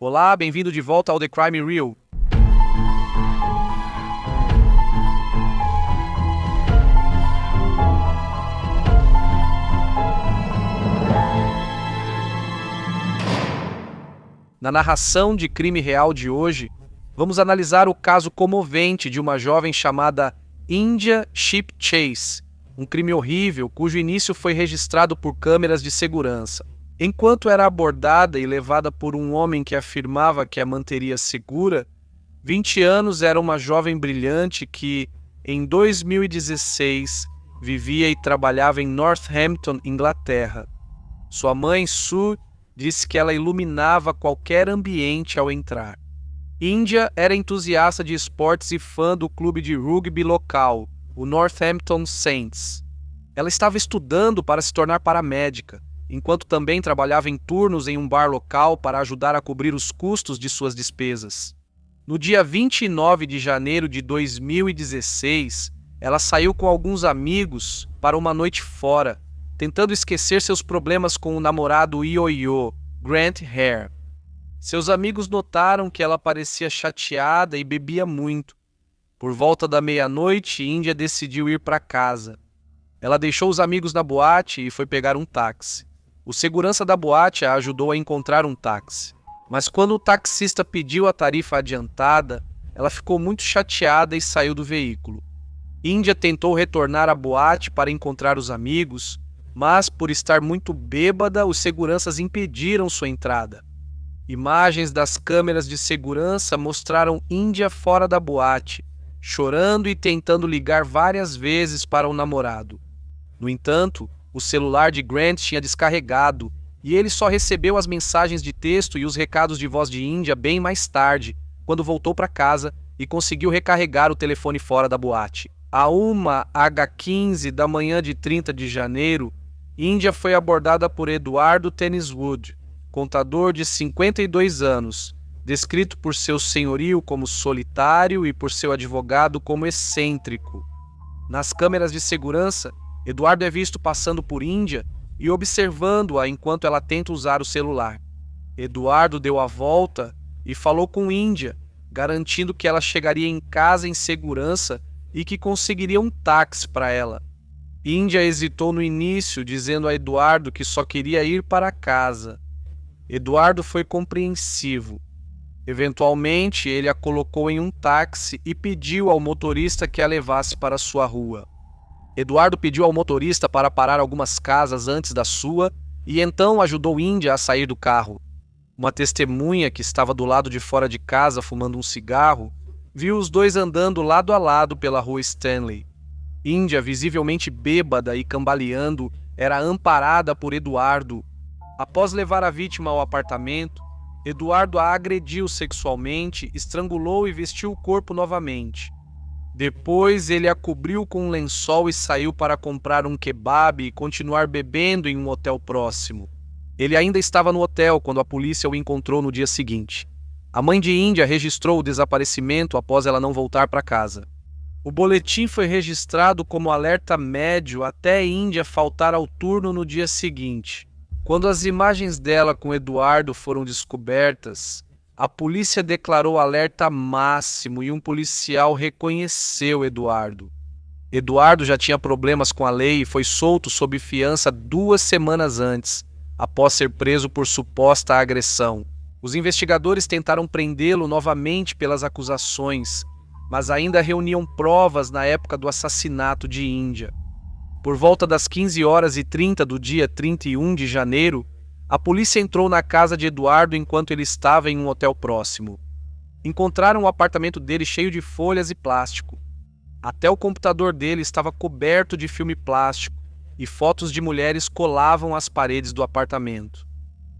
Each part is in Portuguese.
Olá, bem-vindo de volta ao The Crime Reel. Na narração de crime real de hoje, vamos analisar o caso comovente de uma jovem chamada India Sheep Chase, um crime horrível cujo início foi registrado por câmeras de segurança. Enquanto era abordada e levada por um homem que afirmava que a manteria segura, 20 anos era uma jovem brilhante que, em 2016, vivia e trabalhava em Northampton, Inglaterra. Sua mãe, Sue, disse que ela iluminava qualquer ambiente ao entrar. India era entusiasta de esportes e fã do clube de rugby local, o Northampton Saints. Ela estava estudando para se tornar paramédica, enquanto também trabalhava em turnos em um bar local para ajudar a cobrir os custos de suas despesas. No dia 29 de janeiro de 2016, ela saiu com alguns amigos para uma noite fora, tentando esquecer seus problemas com o namorado ioiô, Grant Hare. Seus amigos notaram que ela parecia chateada e bebia muito. Por volta da meia-noite, India decidiu ir para casa. Ela deixou os amigos na boate e foi pegar um táxi. O segurança da boate a ajudou a encontrar um táxi. Mas quando o taxista pediu a tarifa adiantada, ela ficou muito chateada e saiu do veículo. India tentou retornar à boate para encontrar os amigos, mas, por estar muito bêbada, os seguranças impediram sua entrada. Imagens das câmeras de segurança mostraram India fora da boate, chorando e tentando ligar várias vezes para o namorado. No entanto, o celular de Grant tinha descarregado e ele só recebeu as mensagens de texto e os recados de voz de India bem mais tarde, quando voltou para casa e conseguiu recarregar o telefone fora da boate. A 1h15 da manhã de 30 de janeiro, India foi abordada por Eduardo Tenniswood, contador de 52 anos, descrito por seu senhorio como solitário e por seu advogado como excêntrico. Nas câmeras de segurança, Eduardo é visto passando por India e observando-a enquanto ela tenta usar o celular. Eduardo deu a volta e falou com India, garantindo que ela chegaria em casa em segurança e que conseguiria um táxi para ela. India hesitou no início, dizendo a Eduardo que só queria ir para casa. Eduardo foi compreensivo. Eventualmente, ele a colocou em um táxi e pediu ao motorista que a levasse para sua rua. Eduardo pediu ao motorista para parar algumas casas antes da sua e então ajudou India a sair do carro. Uma testemunha que estava do lado de fora de casa fumando um cigarro viu os dois andando lado a lado pela rua Stanley. India, visivelmente bêbada e cambaleando, era amparada por Eduardo. Após levar a vítima ao apartamento, Eduardo a agrediu sexualmente, estrangulou e vestiu o corpo novamente. Depois, ele a cobriu com um lençol e saiu para comprar um kebab e continuar bebendo em um hotel próximo. Ele ainda estava no hotel quando a polícia o encontrou no dia seguinte. A mãe de India registrou o desaparecimento após ela não voltar para casa. O boletim foi registrado como alerta médio até India faltar ao turno no dia seguinte. Quando as imagens dela com Eduardo foram descobertas, a polícia declarou alerta máximo e um policial reconheceu Eduardo. Eduardo já tinha problemas com a lei e foi solto sob fiança 2 semanas antes, após ser preso por suposta agressão. Os investigadores tentaram prendê-lo novamente pelas acusações, mas ainda reuniam provas na época do assassinato de India. Por volta das 15h30 do dia 31 de janeiro, a polícia entrou na casa de Eduardo enquanto ele estava em um hotel próximo. Encontraram o apartamento dele cheio de folhas e plástico. Até o computador dele estava coberto de filme plástico e fotos de mulheres colavam as paredes do apartamento.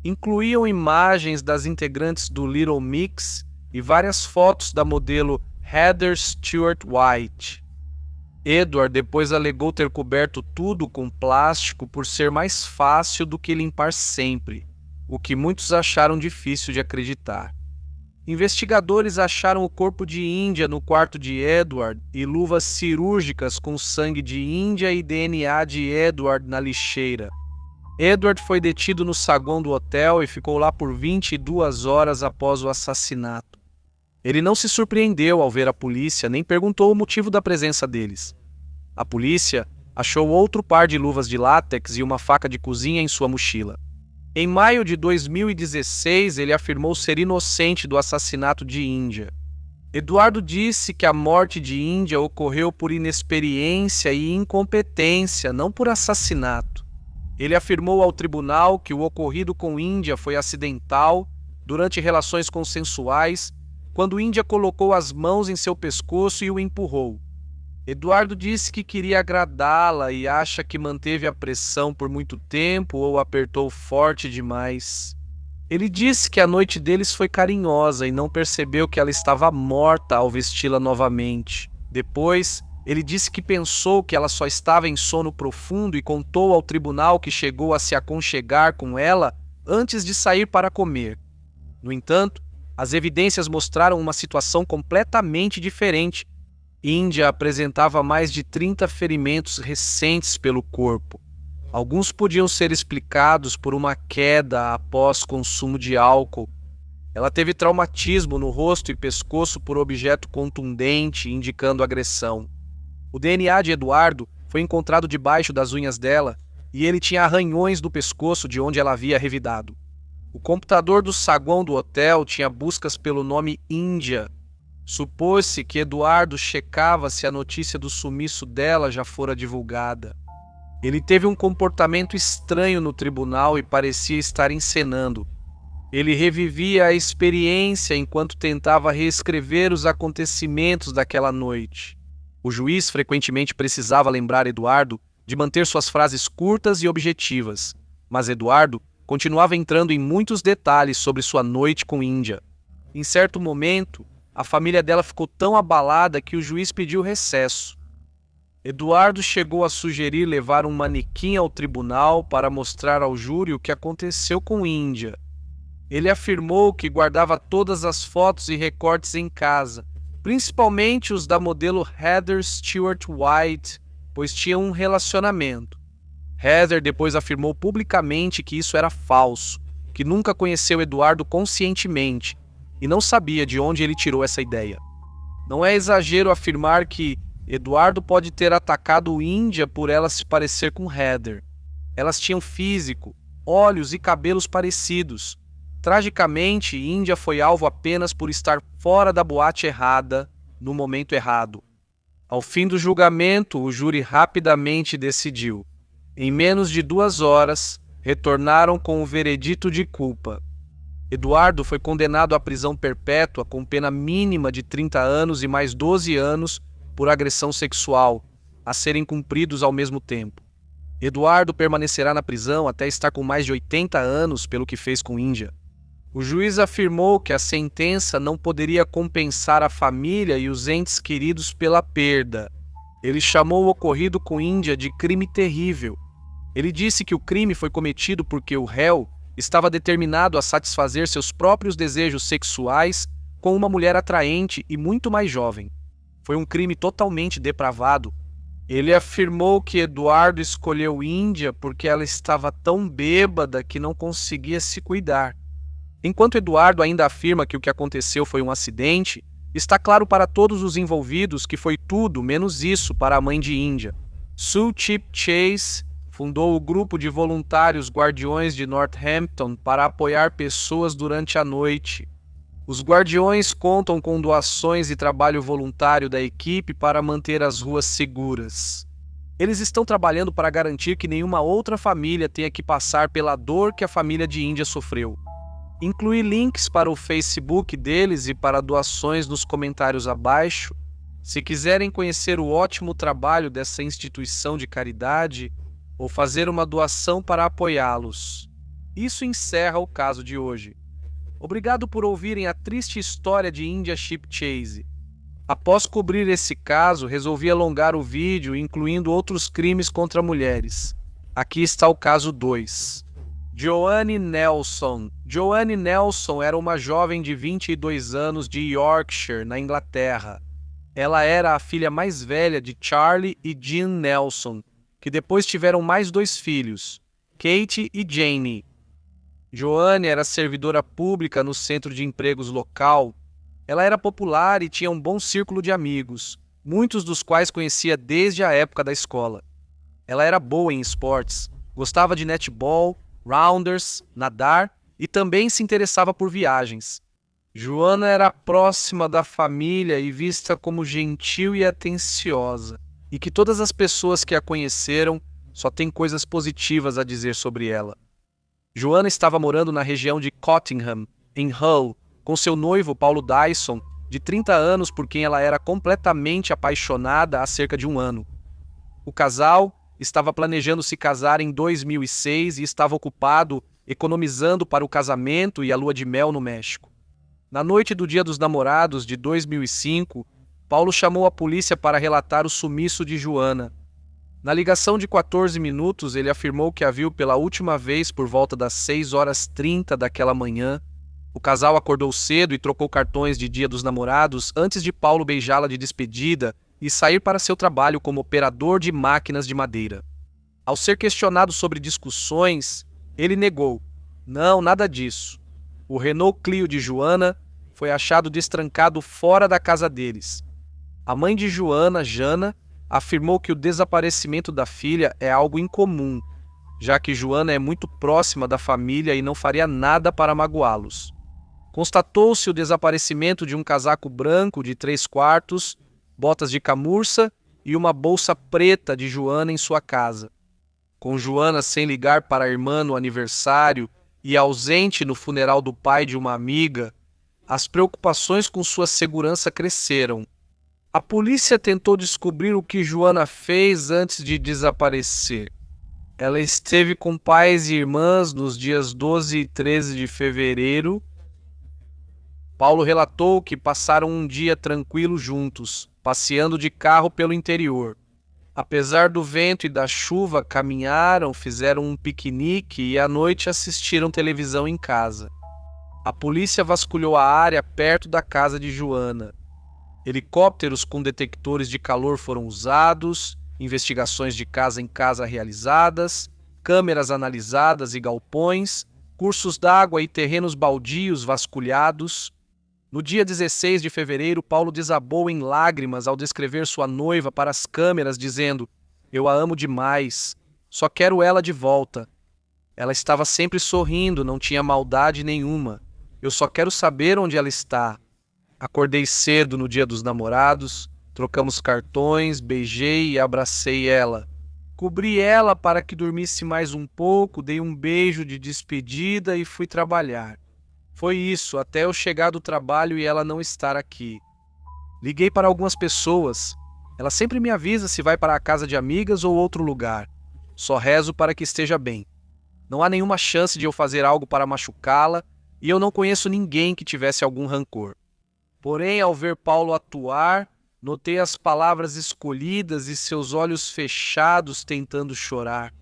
Incluíam imagens das integrantes do Little Mix e várias fotos da modelo Heather Stewart White. Edward depois alegou ter coberto tudo com plástico por ser mais fácil do que limpar sempre, o que muitos acharam difícil de acreditar. Investigadores acharam o corpo de India no quarto de Edward e luvas cirúrgicas com sangue de India e DNA de Edward na lixeira. Edward foi detido no saguão do hotel e ficou lá por 22 horas após o assassinato. Ele não se surpreendeu ao ver a polícia, nem perguntou o motivo da presença deles. A polícia achou outro par de luvas de látex e uma faca de cozinha em sua mochila. Em maio de 2016, ele afirmou ser inocente do assassinato de India. Eduardo disse que a morte de India ocorreu por inexperiência e incompetência, não por assassinato. Ele afirmou ao tribunal que o ocorrido com India foi acidental, durante relações consensuais, quando India colocou as mãos em seu pescoço e o empurrou. Eduardo disse que queria agradá-la e acha que manteve a pressão por muito tempo ou apertou forte demais. Ele disse que a noite deles foi carinhosa e não percebeu que ela estava morta ao vesti-la novamente. Depois, ele disse que pensou que ela só estava em sono profundo e contou ao tribunal que chegou a se aconchegar com ela antes de sair para comer. No entanto, as evidências mostraram uma situação completamente diferente. India apresentava mais de 30 ferimentos recentes pelo corpo. Alguns podiam ser explicados por uma queda após consumo de álcool. Ela teve traumatismo no rosto e pescoço por objeto contundente, indicando agressão. O DNA de Eduardo foi encontrado debaixo das unhas dela e ele tinha arranhões no pescoço de onde ela havia revidado. O computador do saguão do hotel tinha buscas pelo nome India. Supôs-se que Eduardo checava se a notícia do sumiço dela já fora divulgada. Ele teve um comportamento estranho no tribunal e parecia estar encenando. Ele revivia a experiência enquanto tentava reescrever os acontecimentos daquela noite. O juiz frequentemente precisava lembrar Eduardo de manter suas frases curtas e objetivas, mas Eduardo continuava entrando em muitos detalhes sobre sua noite com India. Em certo momento, a família dela ficou tão abalada que o juiz pediu recesso. Eduardo chegou a sugerir levar um manequim ao tribunal para mostrar ao júri o que aconteceu com India. Ele afirmou que guardava todas as fotos e recortes em casa, principalmente os da modelo Heather Stewart White, pois tinham um relacionamento. Heather depois afirmou publicamente que isso era falso, que nunca conheceu Eduardo conscientemente e não sabia de onde ele tirou essa ideia. Não é exagero afirmar que Eduardo pode ter atacado India por ela se parecer com Heather. Elas tinham físico, olhos e cabelos parecidos. Tragicamente, India foi alvo apenas por estar fora da boate errada, no momento errado. Ao fim do julgamento, o júri rapidamente decidiu. Em menos de 2 horas, retornaram com o veredito de culpa. Eduardo foi condenado à prisão perpétua com pena mínima de 30 anos e mais 12 anos por agressão sexual, a serem cumpridos ao mesmo tempo. Eduardo permanecerá na prisão até estar com mais de 80 anos pelo que fez com India. O juiz afirmou que a sentença não poderia compensar a família e os entes queridos pela perda. Ele chamou o ocorrido com India de crime terrível. Ele disse que o crime foi cometido porque o réu estava determinado a satisfazer seus próprios desejos sexuais com uma mulher atraente e muito mais jovem. Foi um crime totalmente depravado. Ele afirmou que Eduardo escolheu India porque ela estava tão bêbada que não conseguia se cuidar. Enquanto Eduardo ainda afirma que o que aconteceu foi um acidente, está claro para todos os envolvidos que foi tudo menos isso para a mãe de India. Sue Chip Chase fundou o grupo de voluntários Guardiões de Northampton para apoiar pessoas durante a noite. Os Guardiões contam com doações e trabalho voluntário da equipe para manter as ruas seguras. Eles estão trabalhando para garantir que nenhuma outra família tenha que passar pela dor que a família de India sofreu. Incluí links para o Facebook deles e para doações nos comentários abaixo. Se quiserem conhecer o ótimo trabalho dessa instituição de caridade ou fazer uma doação para apoiá-los. Isso encerra o caso de hoje. Obrigado por ouvirem a triste história de India Chip Chase. Após cobrir esse caso, resolvi alongar o vídeo, incluindo outros crimes contra mulheres. Aqui está o caso 2. Joanne Nelson. Joanne Nelson era uma jovem de 22 anos de Yorkshire, na Inglaterra. Ela era a filha mais velha de Charlie e Jean Nelson, que depois tiveram mais 2 filhos. Kate e Jane. Joanne era servidora pública no centro de empregos local. Ela era popular e tinha um bom círculo de amigos, muitos dos quais conhecia desde a época da escola. Ela era boa em esportes, gostava de netball, rounders, nadar e também se interessava por viagens. Joanna era próxima da família e vista como gentil e atenciosa, e que todas as pessoas que a conheceram só têm coisas positivas a dizer sobre ela. Joanna estava morando na região de Cottingham, em Hull, com seu noivo Paulo Dyson, de 30 anos, por quem ela era completamente apaixonada há cerca de um ano. O casal estava planejando se casar em 2006 e estava ocupado economizando para o casamento e a lua de mel no México. Na noite do Dia dos Namorados de 2005, Paulo chamou a polícia para relatar o sumiço de Joanna. Na ligação de 14 minutos, ele afirmou que a viu pela última vez por volta das 6h30 daquela manhã. O casal acordou cedo e trocou cartões de Dia dos Namorados antes de Paulo beijá-la de despedida e sair para seu trabalho como operador de máquinas de madeira. Ao ser questionado sobre discussões, ele negou. Não, nada disso. O Renault Clio de Joanna foi achado destrancado fora da casa deles. A mãe de Joanna, Jana, afirmou que o desaparecimento da filha é algo incomum, já que Joanna é muito próxima da família e não faria nada para magoá-los. Constatou-se o desaparecimento de um casaco branco de 3/4, botas de camurça e uma bolsa preta de Joanna em sua casa. Com Joanna sem ligar para a irmã no aniversário e ausente no funeral do pai de uma amiga, as preocupações com sua segurança cresceram. A polícia tentou descobrir o que Joanna fez antes de desaparecer. Ela esteve com pais e irmãs nos dias 12 e 13 de fevereiro. Paulo relatou que passaram um dia tranquilo juntos, passeando de carro pelo interior. Apesar do vento e da chuva, caminharam, fizeram um piquenique e à noite assistiram televisão em casa. A polícia vasculhou a área perto da casa de Joanna. Helicópteros com detectores de calor foram usados, investigações de casa em casa realizadas, câmeras analisadas e galpões, cursos d'água e terrenos baldios vasculhados. No dia 16 de fevereiro, Paulo desabou em lágrimas ao descrever sua noiva para as câmeras, dizendo: "Eu a amo demais, só quero ela de volta. Ela estava sempre sorrindo, não tinha maldade nenhuma. Eu só quero saber onde ela está. Acordei cedo no Dia dos Namorados, trocamos cartões, beijei e abracei ela. Cobri ela para que dormisse mais um pouco, dei um beijo de despedida e fui trabalhar. Foi isso, até eu chegar do trabalho e ela não estar aqui. Liguei para algumas pessoas. Ela sempre me avisa se vai para a casa de amigas ou outro lugar. Só rezo para que esteja bem. Não há nenhuma chance de eu fazer algo para machucá-la e eu não conheço ninguém que tivesse algum rancor." Porém, ao ver Paulo atuar, notei as palavras escolhidas e seus olhos fechados tentando chorar.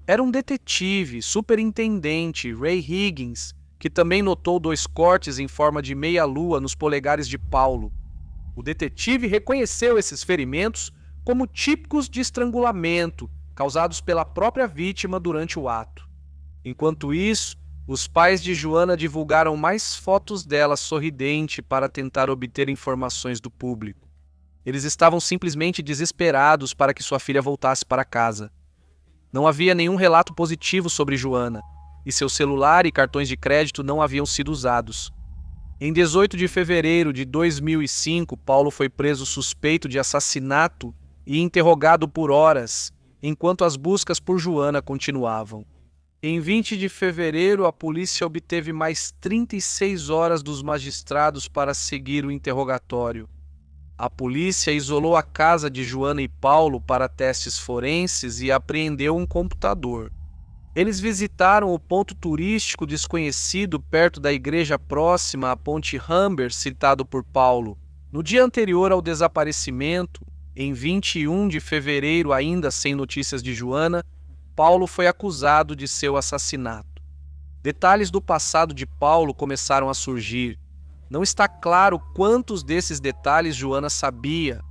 Era um detetive, superintendente, Ray Higgins, que também notou 2 cortes em forma de meia-lua nos polegares de Paulo. O detetive reconheceu esses ferimentos como típicos de estrangulamento, causados pela própria vítima durante o ato. Enquanto isso, os pais de Joanna divulgaram mais fotos dela sorridente para tentar obter informações do público. Eles estavam simplesmente desesperados para que sua filha voltasse para casa. Não havia nenhum relato positivo sobre Joanna, e seu celular e cartões de crédito não haviam sido usados. Em 18 de fevereiro de 2005, Paulo foi preso suspeito de assassinato e interrogado por horas, enquanto as buscas por Joanna continuavam. Em 20 de fevereiro, a polícia obteve mais 36 horas dos magistrados para seguir o interrogatório. A polícia isolou a casa de Joanna e Paulo para testes forenses e apreendeu um computador. Eles visitaram o ponto turístico desconhecido perto da igreja próxima à Ponte Humber, citado por Paulo. No dia anterior ao desaparecimento, em 21 de fevereiro, ainda sem notícias de Joanna, Paulo foi acusado de seu assassinato. Detalhes do passado de Paulo começaram a surgir. Não está claro quantos desses detalhes Joanna sabia.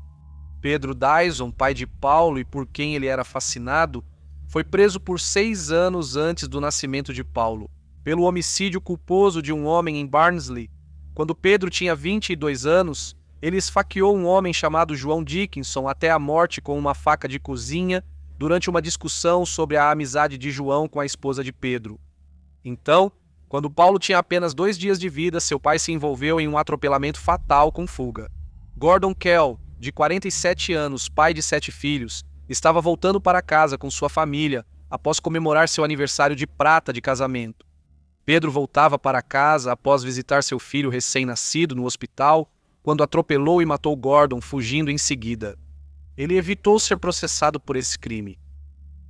Pedro Dyson, pai de Paulo e por quem ele era fascinado, Foi preso por 6 anos antes do nascimento de Paulo, pelo homicídio culposo de um homem em Barnsley. Quando Pedro tinha 22 anos, ele esfaqueou um homem chamado João Dickinson até a morte com uma faca de cozinha durante uma discussão sobre a amizade de João com a esposa de Pedro. Então, quando Paulo tinha apenas 2 dias de vida, seu pai se envolveu em um atropelamento fatal com fuga. Gordon Kell, de 47 anos, pai de 7 filhos, estava voltando para casa com sua família após comemorar seu aniversário de prata de casamento. Pedro voltava para casa após visitar seu filho recém-nascido no hospital, quando atropelou e matou Gordon, fugindo em seguida. Ele evitou ser processado por esse crime.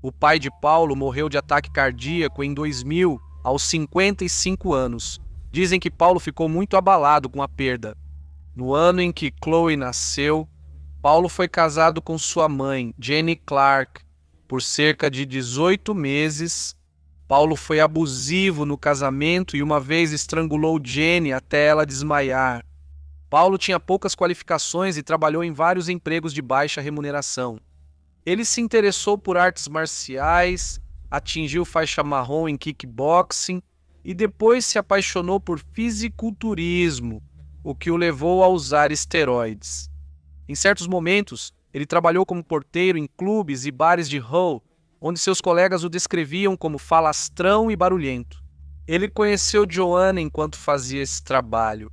O pai de Paulo morreu de ataque cardíaco em 2000, aos 55 anos. Dizem que Paulo ficou muito abalado com a perda. No ano em que Chloe nasceu, Paulo foi casado com sua mãe, Jenny Clark, por cerca de 18 meses. Paulo foi abusivo no casamento e uma vez estrangulou Jenny até ela desmaiar. Paulo tinha poucas qualificações e trabalhou em vários empregos de baixa remuneração. Ele se interessou por artes marciais, atingiu faixa marrom em kickboxing e depois se apaixonou por fisiculturismo, o que o levou a usar esteroides. Em certos momentos, ele trabalhou como porteiro em clubes e bares de Hull, onde seus colegas o descreviam como falastrão e barulhento. Ele conheceu Joanna enquanto fazia esse trabalho.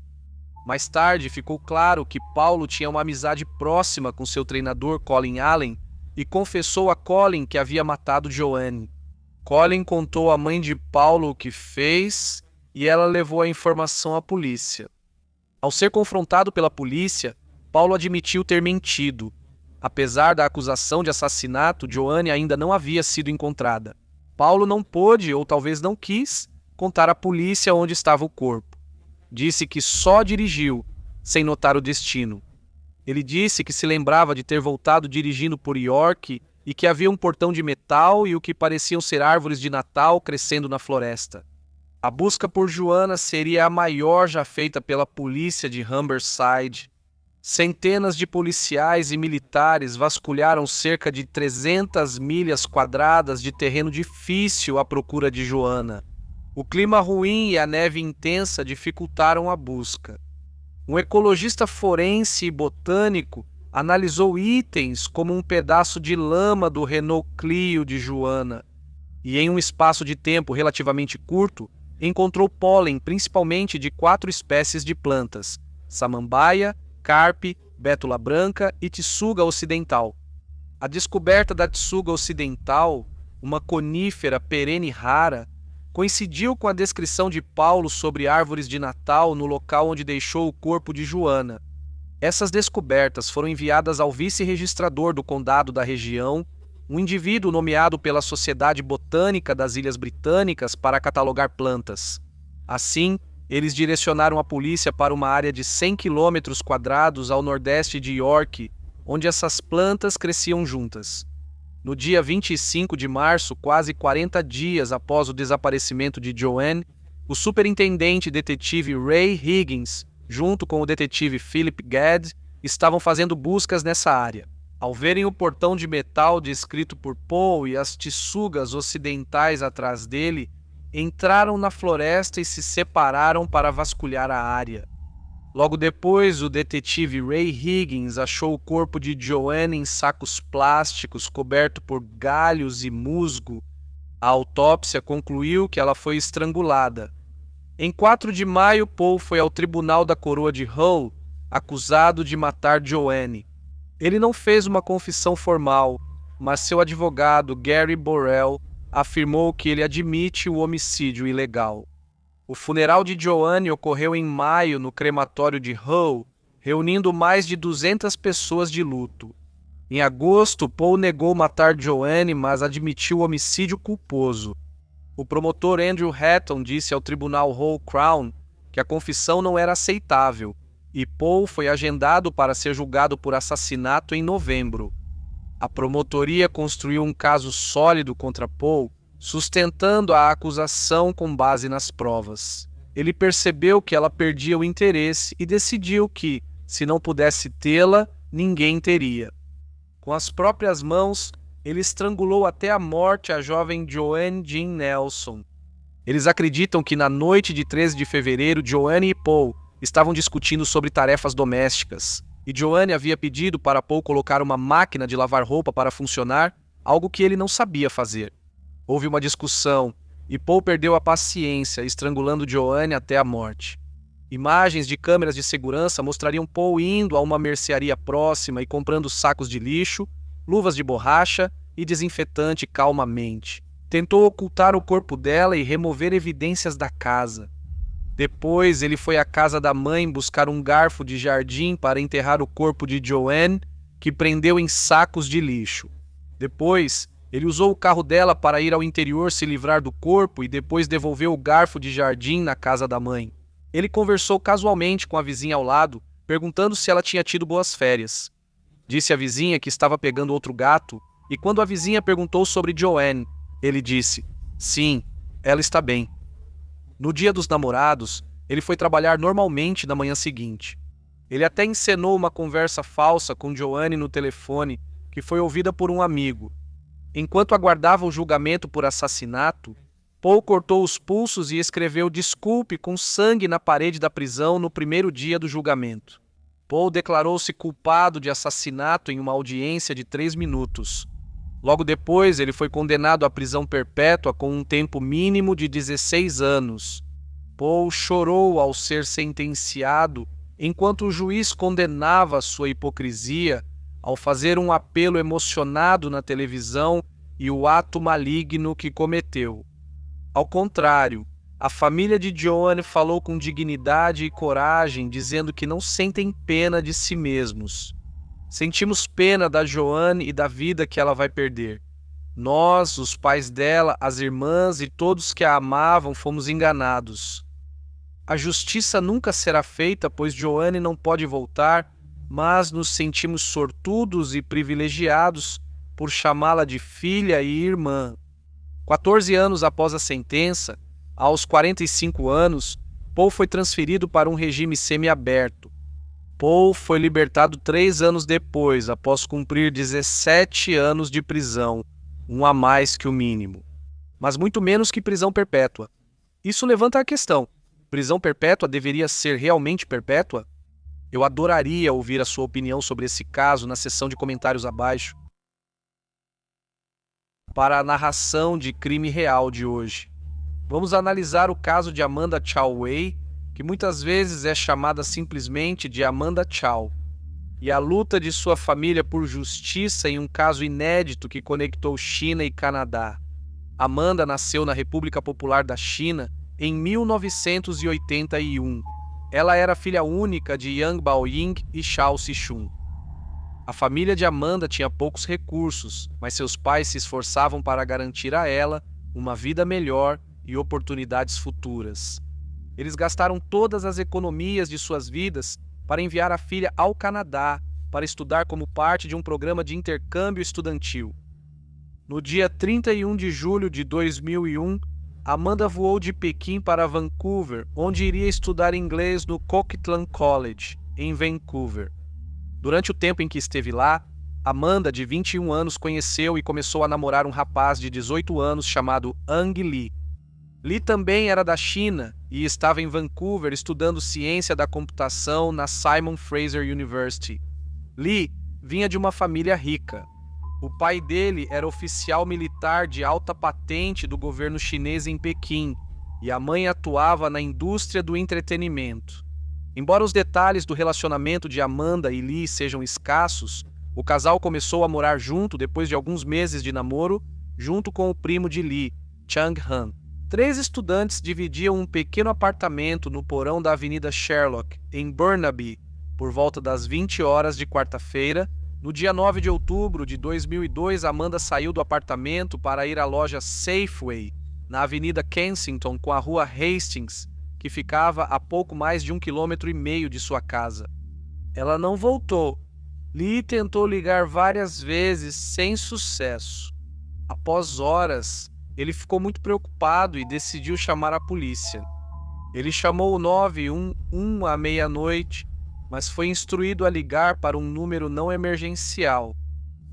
Mais tarde, ficou claro que Paulo tinha uma amizade próxima com seu treinador Colin Allen e confessou a Colin que havia matado Joanne. Colin contou à mãe de Paulo o que fez e ela levou a informação à polícia. Ao ser confrontado pela polícia, Paulo admitiu ter mentido. Apesar da acusação de assassinato, Joanne ainda não havia sido encontrada. Paulo não pôde, ou talvez não quis, contar à polícia onde estava o corpo. Disse que só dirigiu, sem notar o destino. Ele disse que se lembrava de ter voltado dirigindo por York e que havia um portão de metal e o que pareciam ser árvores de Natal crescendo na floresta. A busca por Joanna seria a maior já feita pela polícia de Humberside. Centenas de policiais e militares vasculharam cerca de 300 milhas quadradas de terreno difícil à procura de Joanna. O clima ruim e a neve intensa dificultaram a busca. Um ecologista forense e botânico analisou itens como um pedaço de lama do Renault Clio de Joanna e, em um espaço de tempo relativamente curto, encontrou pólen principalmente de 4 espécies de plantas: samambaia, carpe, bétula branca e tissuga ocidental. A descoberta da tissuga ocidental, uma conífera perene rara, coincidiu com a descrição de Paulo sobre árvores de Natal no local onde deixou o corpo de Joanna. Essas descobertas foram enviadas ao vice-registrador do condado da região, um indivíduo nomeado pela Sociedade Botânica das Ilhas Britânicas para catalogar plantas. Assim, eles direcionaram a polícia para uma área de 100 km² ao nordeste de York, onde essas plantas cresciam juntas. No dia 25 de março, quase 40 dias após o desaparecimento de Joanne, o superintendente detetive Ray Higgins, junto com o detetive Philip Gadd, estavam fazendo buscas nessa área. Ao verem o portão de metal descrito por Paul e as tissugas ocidentais atrás dele, entraram na floresta e se separaram para vasculhar a área. Logo depois, o detetive Ray Higgins achou o corpo de Joanne em sacos plásticos coberto por galhos e musgo. A autópsia concluiu que ela foi estrangulada. Em 4 de maio, Paul foi ao Tribunal da Coroa de Hull, acusado de matar Joanne. Ele não fez uma confissão formal, mas seu advogado, Gary Borrell, afirmou que ele admite o homicídio ilegal. O funeral de Joanne ocorreu em maio no crematório de Hull, reunindo mais de 200 pessoas de luto. Em agosto, Paul negou matar Joanne, mas admitiu o homicídio culposo. O promotor Andrew Hatton disse ao tribunal Hull Crown que a confissão não era aceitável, e Paul foi agendado para ser julgado por assassinato em novembro. A promotoria construiu um caso sólido contra Paul, sustentando a acusação com base nas provas. Ele percebeu que ela perdia o interesse e decidiu que, se não pudesse tê-la, ninguém teria. Com as próprias mãos, ele estrangulou até a morte a jovem Joanne Jean Nelson. Eles acreditam que na noite de 13 de fevereiro, Joanne e Paul estavam discutindo sobre tarefas domésticas, e Joanne havia pedido para Paul colocar uma máquina de lavar roupa para funcionar, algo que ele não sabia fazer. Houve uma discussão, e Paul perdeu a paciência, estrangulando Joanne até a morte. Imagens de câmeras de segurança mostrariam Paul indo a uma mercearia próxima e comprando sacos de lixo, luvas de borracha e desinfetante calmamente. Tentou ocultar o corpo dela e remover evidências da casa. Depois, ele foi à casa da mãe buscar um garfo de jardim para enterrar o corpo de Joanne, que prendeu em sacos de lixo. Depois, ele usou o carro dela para ir ao interior se livrar do corpo e depois devolveu o garfo de jardim na casa da mãe. Ele conversou casualmente com a vizinha ao lado, perguntando se ela tinha tido boas férias. Disse à vizinha que estava pegando outro gato, e quando a vizinha perguntou sobre Joanne, ele disse: "Sim, ela está bem." No dia dos namorados, ele foi trabalhar normalmente na manhã seguinte. Ele até encenou uma conversa falsa com Joanne no telefone, que foi ouvida por um amigo. Enquanto aguardava o julgamento por assassinato, Paul cortou os pulsos e escreveu "desculpe" com sangue na parede da prisão no primeiro dia do julgamento. Paul declarou-se culpado de assassinato em uma audiência de 3 minutos. Logo depois, ele foi condenado à prisão perpétua com um tempo mínimo de 16 anos. Paul chorou ao ser sentenciado, enquanto o juiz condenava sua hipocrisia ao fazer um apelo emocionado na televisão e o ato maligno que cometeu. Ao contrário, a família de Joanne falou com dignidade e coragem, dizendo que não sentem pena de si mesmos. Sentimos pena da Joanne e da vida que ela vai perder. Nós, os pais dela, as irmãs e todos que a amavam, fomos enganados. A justiça nunca será feita, pois Joanne não pode voltar, mas nos sentimos sortudos e privilegiados por chamá-la de filha e irmã. 14 anos após a sentença, aos 45 anos, Paul foi transferido para um regime semiaberto. Paul foi libertado 3 anos depois, após cumprir 17 anos de prisão, um a mais que o mínimo. Mas muito menos que prisão perpétua. Isso levanta a questão: prisão perpétua deveria ser realmente perpétua? Eu adoraria ouvir a sua opinião sobre esse caso na seção de comentários abaixo. Para a narração de crime real de hoje, vamos analisar o caso de Amanda Chow Wei, que muitas vezes é chamada simplesmente de Amanda Chow, e a luta de sua família por justiça em um caso inédito que conectou China e Canadá. Amanda nasceu na República Popular da China em 1981. Ela era filha única de Yang Baoying e Shao Sichun. A família de Amanda tinha poucos recursos, mas seus pais se esforçavam para garantir a ela uma vida melhor e oportunidades futuras. Eles gastaram todas as economias de suas vidas para enviar a filha ao Canadá para estudar como parte de um programa de intercâmbio estudantil. No dia 31 de julho de 2001, Amanda voou de Pequim para Vancouver, onde iria estudar inglês no Coquitlam College, em Vancouver. Durante o tempo em que esteve lá, Amanda, de 21 anos, conheceu e começou a namorar um rapaz de 18 anos chamado Ang Lee. Lee também era da China e estava em Vancouver estudando ciência da computação na Simon Fraser University. Lee vinha de uma família rica. O pai dele era oficial militar de alta patente do governo chinês em Pequim, e a mãe atuava na indústria do entretenimento. Embora os detalhes do relacionamento de Amanda e Lee sejam escassos, o casal começou a morar junto depois de alguns meses de namoro, junto com o primo de Lee, Chang Han. 3 estudantes dividiam um pequeno apartamento no porão da Avenida Sherlock, em Burnaby, por volta das 20 horas de quarta-feira. No dia 9 de outubro de 2002, Amanda saiu do apartamento para ir à loja Safeway, na Avenida Kensington com a rua Hastings, que ficava a pouco mais de 1,5 km de sua casa. Ela não voltou. Lee tentou ligar várias vezes sem sucesso. Após horas, ele ficou muito preocupado e decidiu chamar a polícia. Ele chamou o 911 à meia-noite, mas foi instruído a ligar para um número não emergencial.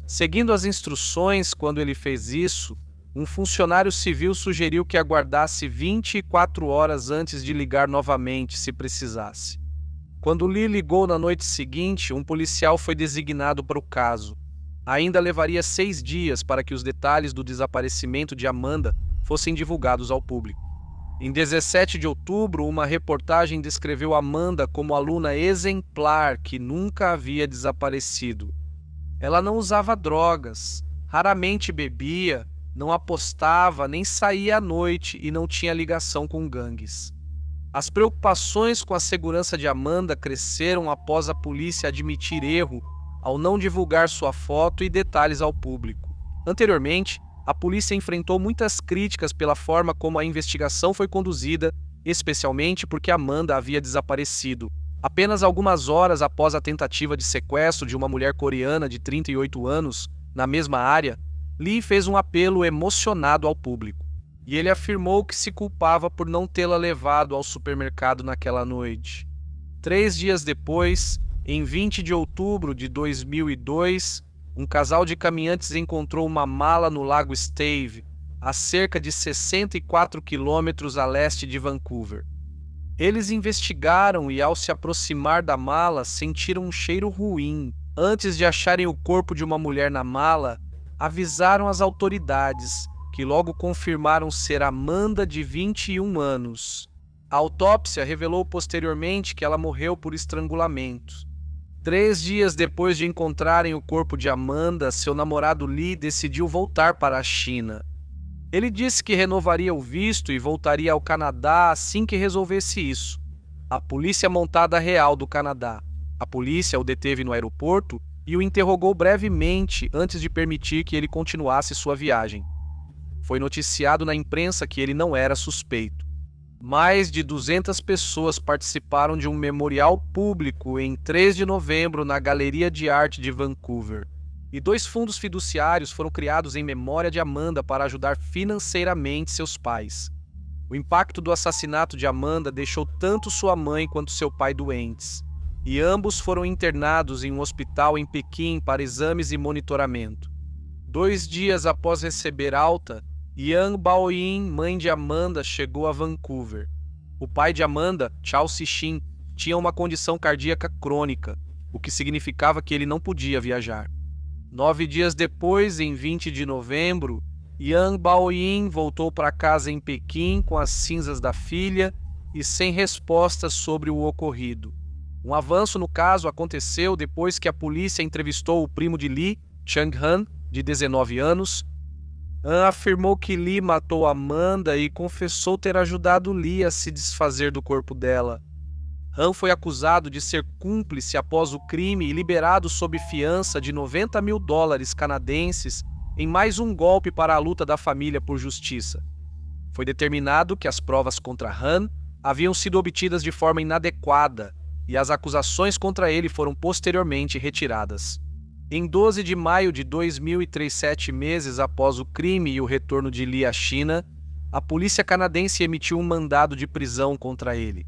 Seguindo as instruções, quando ele fez isso, um funcionário civil sugeriu que aguardasse 24 horas antes de ligar novamente, se precisasse. Quando Lee ligou na noite seguinte, um policial foi designado para o caso. Ainda levaria 6 dias para que os detalhes do desaparecimento de Amanda fossem divulgados ao público. Em 17 de outubro, uma reportagem descreveu Amanda como aluna exemplar que nunca havia desaparecido. Ela não usava drogas, raramente bebia, não apostava, nem saía à noite e não tinha ligação com gangues. As preocupações com a segurança de Amanda cresceram após a polícia admitir erro ao não divulgar sua foto e detalhes ao público. Anteriormente, a polícia enfrentou muitas críticas pela forma como a investigação foi conduzida, especialmente porque Amanda havia desaparecido apenas algumas horas após a tentativa de sequestro de uma mulher coreana de 38 anos na mesma área. Lee fez um apelo emocionado ao público, e ele afirmou que se culpava por não tê-la levado ao supermercado naquela noite. 3 dias depois, em 20 de outubro de 2002, um casal de caminhantes encontrou uma mala no Lago Stave, a cerca de 64 quilômetros a leste de Vancouver. Eles investigaram e, ao se aproximar da mala, sentiram um cheiro ruim. Antes de acharem o corpo de uma mulher na mala, avisaram as autoridades, que logo confirmaram ser Amanda, de 21 anos. A autópsia revelou posteriormente que ela morreu por estrangulamento. 3 dias depois de encontrarem o corpo de Amanda, seu namorado Lee decidiu voltar para a China. Ele disse que renovaria o visto e voltaria ao Canadá assim que resolvesse isso. A Polícia Montada Real do Canadá. A polícia o deteve no aeroporto e o interrogou brevemente antes de permitir que ele continuasse sua viagem. Foi noticiado na imprensa que ele não era suspeito. Mais de 200 pessoas participaram de um memorial público em 3 de novembro na Galeria de Arte de Vancouver. E 2 fundos fiduciários foram criados em memória de Amanda para ajudar financeiramente seus pais. O impacto do assassinato de Amanda deixou tanto sua mãe quanto seu pai doentes, e ambos foram internados em um hospital em Pequim para exames e monitoramento. 2 dias após receber alta, Yang Baoyin, mãe de Amanda, chegou a Vancouver. O pai de Amanda, Chao Sixin, tinha uma condição cardíaca crônica, o que significava que ele não podia viajar. 9 dias depois, em 20 de novembro, Yang Baoyin voltou para casa em Pequim com as cinzas da filha e sem respostas sobre o ocorrido. Um avanço no caso aconteceu depois que a polícia entrevistou o primo de Lee, Chang Han, de 19 anos. Han afirmou que Lee matou Amanda e confessou ter ajudado Lee a se desfazer do corpo dela. Han foi acusado de ser cúmplice após o crime e liberado sob fiança de $90 mil canadenses em mais um golpe para a luta da família por justiça. Foi determinado que as provas contra Han haviam sido obtidas de forma inadequada e as acusações contra ele foram posteriormente retiradas. Em 12 de maio de 2003, 7 meses após o crime e o retorno de Lee à China, a polícia canadense emitiu um mandado de prisão contra ele.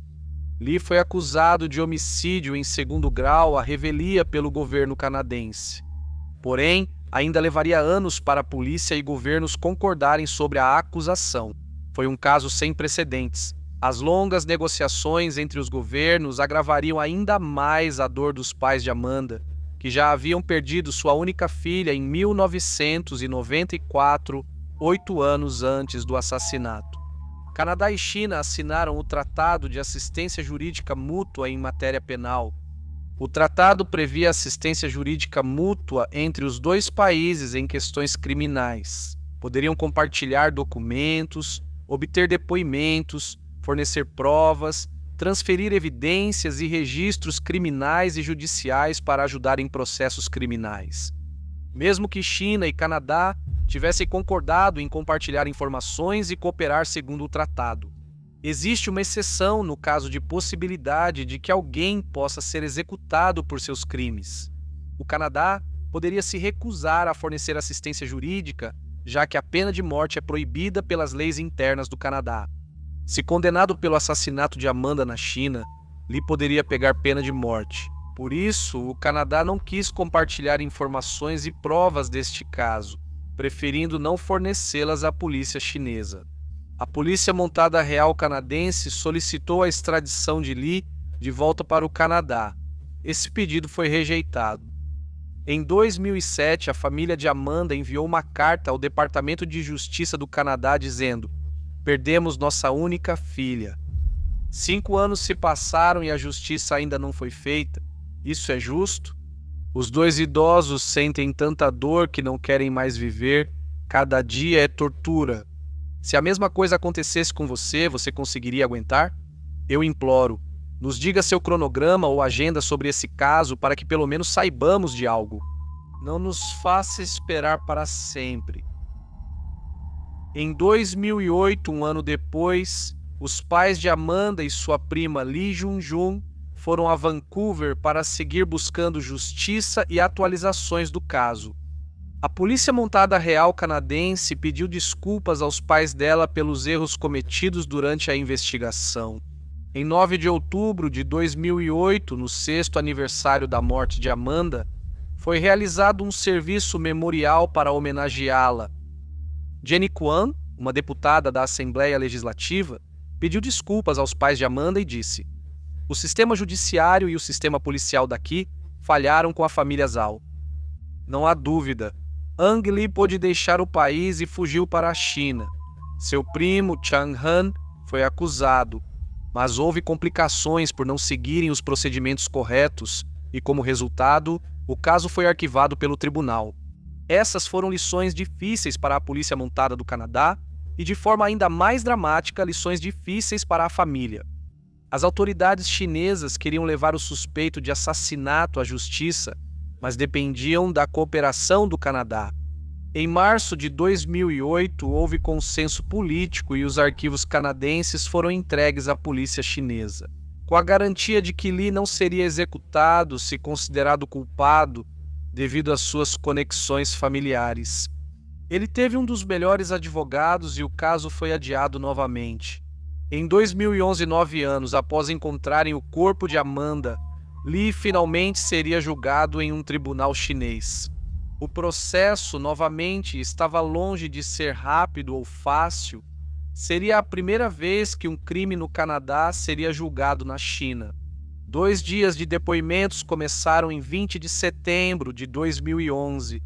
Lee foi acusado de homicídio em 2º grau à revelia pelo governo canadense. Porém, ainda levaria anos para a polícia e governos concordarem sobre a acusação. Foi um caso sem precedentes. As longas negociações entre os governos agravariam ainda mais a dor dos pais de Amanda, que já haviam perdido sua única filha em 1994, 8 anos antes do assassinato. Canadá e China assinaram o Tratado de Assistência Jurídica Mútua em matéria penal. O tratado previa assistência jurídica mútua entre os 2 países em questões criminais. Poderiam compartilhar documentos, obter depoimentos, fornecer provas, transferir evidências e registros criminais e judiciais para ajudar em processos criminais. Mesmo que China e Canadá tivessem concordado em compartilhar informações e cooperar segundo o tratado, existe uma exceção no caso de possibilidade de que alguém possa ser executado por seus crimes. O Canadá poderia se recusar a fornecer assistência jurídica, já que a pena de morte é proibida pelas leis internas do Canadá. Se condenado pelo assassinato de Amanda na China, Lee poderia pegar pena de morte. Por isso, o Canadá não quis compartilhar informações e provas deste caso, preferindo não fornecê-las à polícia chinesa. A Polícia Montada Real canadense solicitou a extradição de Lee de volta para o Canadá. Esse pedido foi rejeitado. Em 2007, a família de Amanda enviou uma carta ao Departamento de Justiça do Canadá dizendo: "Perdemos nossa única filha." 5 anos se passaram e a justiça ainda não foi feita. Isso é justo? Os dois idosos sentem tanta dor que não querem mais viver. Cada dia é tortura. Se a mesma coisa acontecesse com você, você conseguiria aguentar? Eu imploro, nos diga seu cronograma ou agenda sobre esse caso para que pelo menos saibamos de algo. Não nos faça esperar para sempre. Em 2008, um ano depois, os pais de Amanda e sua prima Lee Junjun foram a Vancouver para seguir buscando justiça e atualizações do caso. A Polícia Montada Real canadense pediu desculpas aos pais dela pelos erros cometidos durante a investigação. Em 9 de outubro de 2008, no 6º aniversário da morte de Amanda, foi realizado um serviço memorial para homenageá-la. Jenny Kwan, uma deputada da Assembleia Legislativa, pediu desculpas aos pais de Amanda e disse: "O sistema judiciário e o sistema policial daqui falharam com a família Zhao. Não há dúvida, Ang Lee pôde deixar o país e fugiu para a China. Seu primo, Chang Han, foi acusado, mas houve complicações por não seguirem os procedimentos corretos e, como resultado, o caso foi arquivado pelo tribunal. Essas foram lições difíceis para a Polícia Montada do Canadá e, de forma ainda mais dramática, lições difíceis para a família. As autoridades chinesas queriam levar o suspeito de assassinato à justiça, mas dependiam da cooperação do Canadá. Em março de 2008, houve consenso político e os arquivos canadenses foram entregues à polícia chinesa, com a garantia de que Lee não seria executado se considerado culpado devido às suas conexões familiares. Ele teve um dos melhores advogados e o caso foi adiado novamente. Em 2011, 9 anos após encontrarem o corpo de Amanda, Lee finalmente seria julgado em um tribunal chinês. O processo, novamente, estava longe de ser rápido ou fácil. Seria a primeira vez que um crime no Canadá seria julgado na China. 2 dias de depoimentos começaram em 20 de setembro de 2011.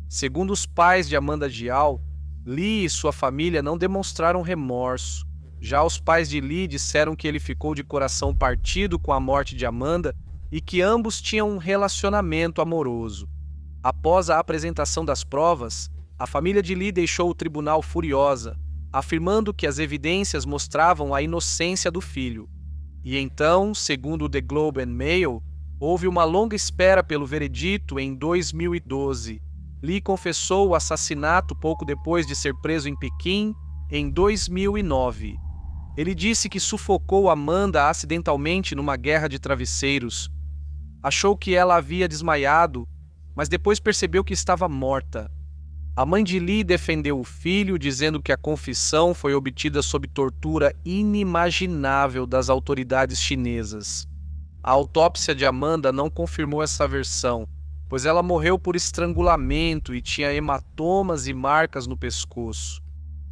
Segundo os pais de Amanda Zhao, Lee e sua família não demonstraram remorso. Já os pais de Lee disseram que ele ficou de coração partido com a morte de Amanda e que ambos tinham um relacionamento amoroso. Após a apresentação das provas, a família de Lee deixou o tribunal furiosa, afirmando que as evidências mostravam a inocência do filho. E então, segundo o The Globe and Mail, houve uma longa espera pelo veredito em 2012. Lee confessou o assassinato pouco depois de ser preso em Pequim, em 2009. Ele disse que sufocou Amanda acidentalmente numa guerra de travesseiros. Achou que ela havia desmaiado, mas depois percebeu que estava morta. A mãe de Lee defendeu o filho, dizendo que a confissão foi obtida sob tortura inimaginável das autoridades chinesas. A autópsia de Amanda não confirmou essa versão, pois ela morreu por estrangulamento e tinha hematomas e marcas no pescoço.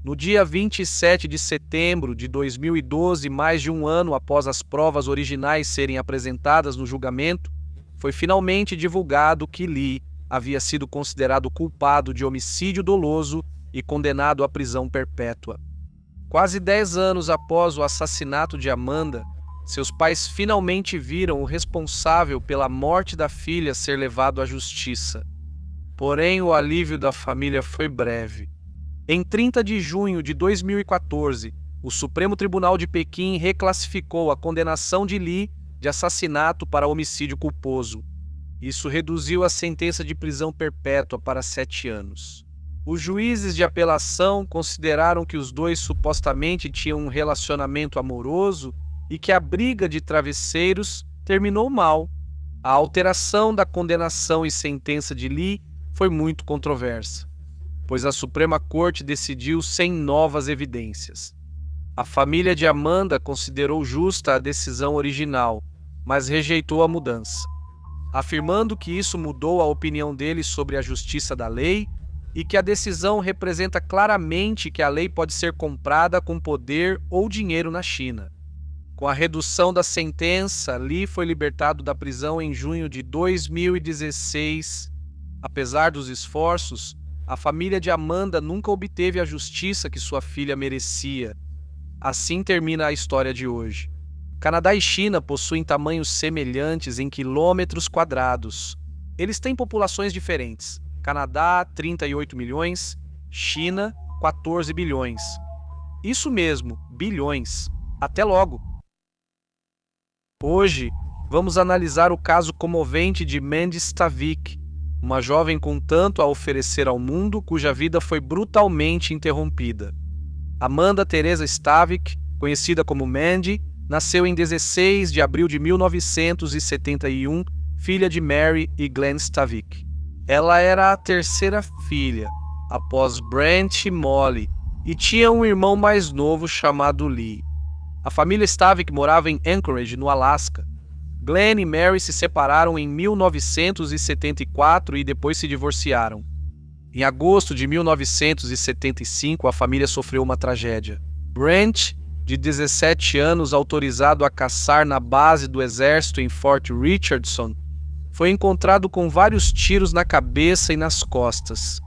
No dia 27 de setembro de 2012, mais de um ano após as provas originais serem apresentadas no julgamento, foi finalmente divulgado que Lee havia sido considerado culpado de homicídio doloso e condenado à prisão perpétua. Quase 10 anos após o assassinato de Amanda, seus pais finalmente viram o responsável pela morte da filha ser levado à justiça. Porém, o alívio da família foi breve. Em 30 de junho de 2014, o Supremo Tribunal de Pequim reclassificou a condenação de Lee de assassinato para homicídio culposo. Isso reduziu a sentença de prisão perpétua para 7 anos. Os juízes de apelação consideraram que os dois supostamente tinham um relacionamento amoroso e que a briga de travesseiros terminou mal. A alteração da condenação e sentença de Lee foi muito controversa, pois a Suprema Corte decidiu sem novas evidências. A família de Amanda considerou justa a decisão original, mas rejeitou a mudança. afirmando que isso mudou a opinião dele sobre a justiça da lei e que a decisão representa claramente que a lei pode ser comprada com poder ou dinheiro na China. Com a redução da sentença, Lee foi libertado da prisão em junho de 2016. Apesar dos esforços, a família de Amanda nunca obteve a justiça que sua filha merecia. Assim termina a história de hoje. Canadá e China possuem tamanhos semelhantes em quilômetros quadrados. Eles têm populações diferentes. Canadá, 38 milhões, China, 14 bilhões. Isso mesmo, bilhões. Até logo! Hoje, vamos analisar o caso comovente de Mandy Stavik, uma jovem com tanto a oferecer ao mundo cuja vida foi brutalmente interrompida. Amanda Teresa Stavik, conhecida como Mandy, nasceu em 16 de abril de 1971, filha de Mary e Glenn Stavik. Ela era a terceira filha, após Brent e Molly, e tinha um irmão mais novo chamado Lee. A família Stavik morava em Anchorage, no Alasca. Glenn e Mary se separaram em 1974 e depois se divorciaram. Em agosto de 1975, a família sofreu uma tragédia. Brent, de 17 anos, autorizado a caçar na base do exército em Fort Richardson, foi encontrado com vários tiros na cabeça e nas costas.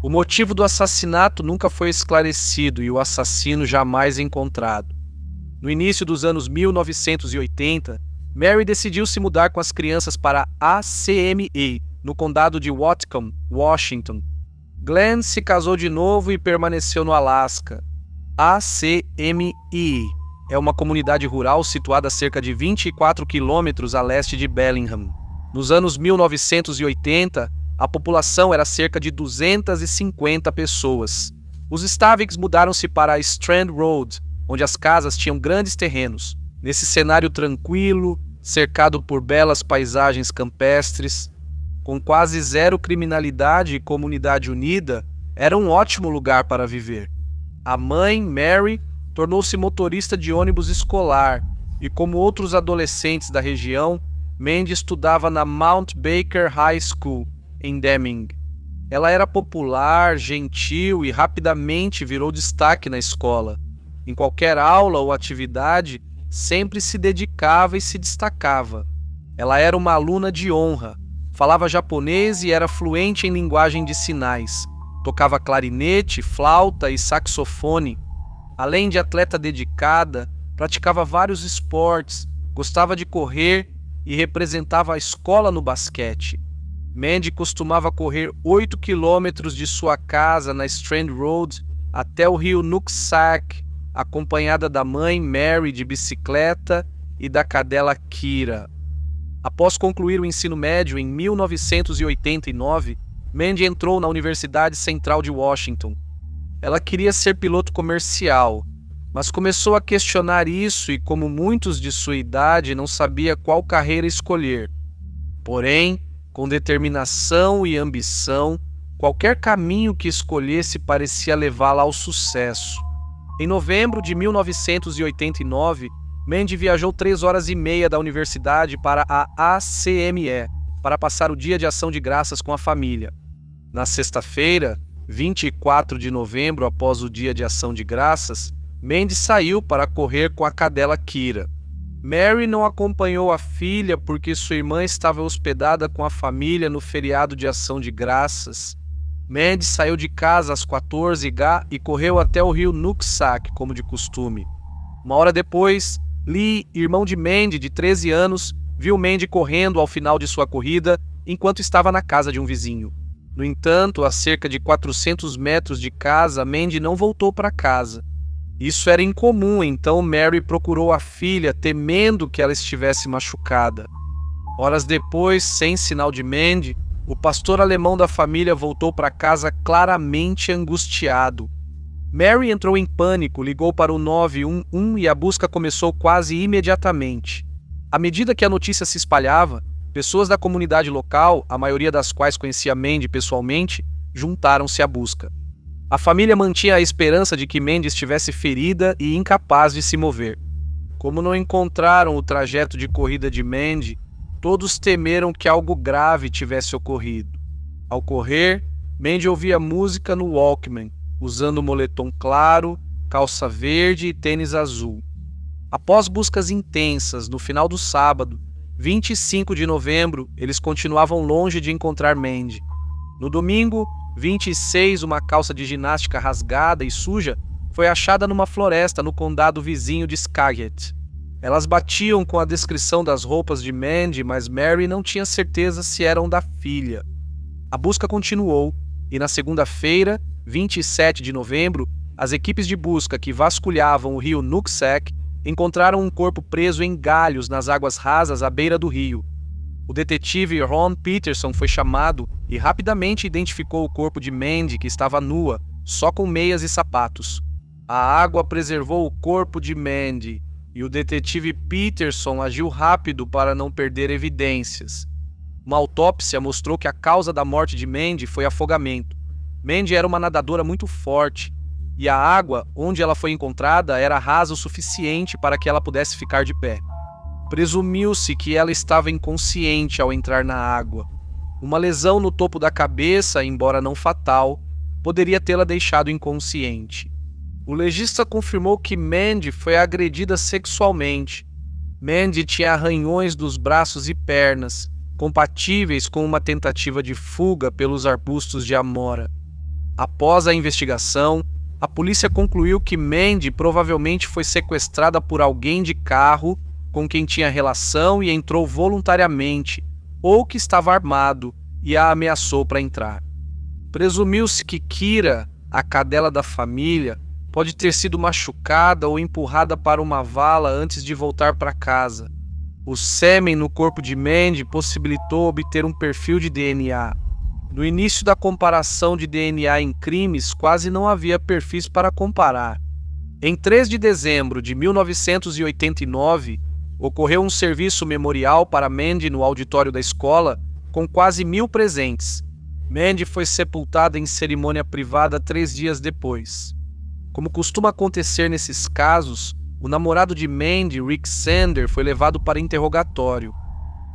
O motivo do assassinato nunca foi esclarecido e o assassino jamais encontrado. No início dos anos 1980, Mary decidiu se mudar com as crianças para ACME, no condado de Whatcom, Washington. Glenn se casou de novo e permaneceu no Alasca. ACME é uma comunidade rural situada a cerca de 24 quilômetros a leste de Bellingham. Nos anos 1980, a população era cerca de 250 pessoas. Os Staviks mudaram-se para Strand Road, onde as casas tinham grandes terrenos. Nesse cenário tranquilo, cercado por belas paisagens campestres, com quase zero criminalidade e comunidade unida, era um ótimo lugar para viver. A mãe, Mary, tornou-se motorista de ônibus escolar e, como outros adolescentes da região, Mandy estudava na Mount Baker High School, em Deming. Ela era popular, gentil e rapidamente virou destaque na escola. Em qualquer aula ou atividade, sempre se dedicava e se destacava. Ela era uma aluna de honra, falava japonês e era fluente em linguagem de sinais. Tocava clarinete, flauta e saxofone. Além de atleta dedicada, praticava vários esportes, gostava de correr e representava a escola no basquete. Mandy costumava correr 8 quilômetros de sua casa na Strand Road até o rio Nooksack, acompanhada da mãe Mary de bicicleta e da cadela Kira. Após concluir o ensino médio em 1989, Mandy entrou na Universidade Central de Washington. Ela queria ser piloto comercial, mas começou a questionar isso e, como muitos de sua idade, não sabia qual carreira escolher. Porém, com determinação e ambição, qualquer caminho que escolhesse parecia levá-la ao sucesso. Em novembro de 1989, Mandy viajou 3 horas e meia da universidade para a ACME para passar o dia de ação de graças com a família. Na sexta-feira, 24 de novembro, após o dia de ação de graças, Mandy saiu para correr com a cadela Kira. Mary não acompanhou a filha porque sua irmã estava hospedada com a família no feriado de ação de graças. Mandy saiu de casa às 14h e correu até o rio Nooksack, como de costume. Uma hora depois, Lee, irmão de Mandy, de 13 anos, viu Mandy correndo ao final de sua corrida enquanto estava na casa de um vizinho. No entanto, a cerca de 400 metros de casa, Mandy não voltou para casa. Isso era incomum, então Mary procurou a filha, temendo que ela estivesse machucada. Horas depois, sem sinal de Mandy, o pastor alemão da família voltou para casa claramente angustiado. Mary entrou em pânico, ligou para o 911 e a busca começou quase imediatamente. À medida que a notícia se espalhava, pessoas da comunidade local, a maioria das quais conhecia Mandy pessoalmente, juntaram-se à busca. A família mantinha a esperança de que Mandy estivesse ferida e incapaz de se mover. Como não encontraram o trajeto de corrida de Mandy, Todos temeram que algo grave tivesse ocorrido. Ao correr, Mandy ouvia música no Walkman, usando moletom claro, calça verde e tênis azul. Após buscas intensas, no final do sábado, 25 de novembro, eles continuavam longe de encontrar Mandy. No domingo, 26, uma calça de ginástica rasgada e suja foi achada numa floresta no condado vizinho de Skagit. Elas batiam com a descrição das roupas de Mandy, mas Mary não tinha certeza se eram da filha. A busca continuou e na segunda-feira, 27 de novembro, as equipes de busca que vasculhavam o rio Nooksack encontraram um corpo preso em galhos nas águas rasas à beira do rio. O detetive Ron Peterson foi chamado e rapidamente identificou o corpo de Mandy, que estava nua, só com meias e sapatos. A água preservou o corpo de Mandy e o detetive Peterson agiu rápido para não perder evidências. Uma autópsia mostrou que a causa da morte de Mandy foi afogamento. Mandy era uma nadadora muito forte e a água onde ela foi encontrada era rasa o suficiente para que ela pudesse ficar de pé. Presumiu-se que ela estava inconsciente ao entrar na água. Uma lesão no topo da cabeça, embora não fatal, poderia tê-la deixado inconsciente. O legista confirmou que Mandy foi agredida sexualmente. Mandy tinha arranhões dos braços e pernas, compatíveis com uma tentativa de fuga pelos arbustos de amora. Após a investigação, a polícia concluiu que Mandy provavelmente foi sequestrada por alguém de carro com quem tinha relação e entrou voluntariamente, ou que estava armado e a ameaçou para entrar. Presumiu-se que Kira, a cadela da família, pode ter sido machucada ou empurrada para uma vala antes de voltar para casa. O sêmen no corpo de Mandy possibilitou obter um perfil de DNA. No início da comparação de DNA em crimes, quase não havia perfis para comparar. Em 3 de dezembro de 1989, ocorreu um serviço memorial para Mandy no auditório da escola, com quase 1000 presentes. Mandy foi sepultada em cerimônia privada 3 dias depois. Como costuma acontecer nesses casos, o namorado de Mandy, Rick Sander, foi levado para interrogatório.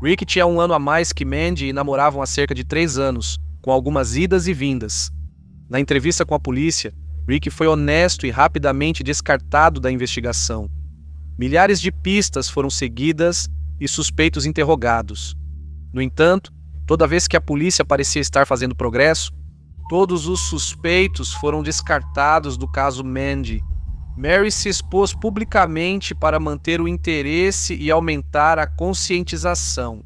Rick tinha 1 ano a mais que Mandy e namoravam há cerca de 3 anos, com algumas idas e vindas. Na entrevista com a polícia, Rick foi honesto e rapidamente descartado da investigação. Milhares de pistas foram seguidas e suspeitos interrogados. No entanto, toda vez que a polícia parecia estar fazendo progresso, todos os suspeitos foram descartados do caso Mandy. Mary se expôs publicamente para manter o interesse e aumentar a conscientização.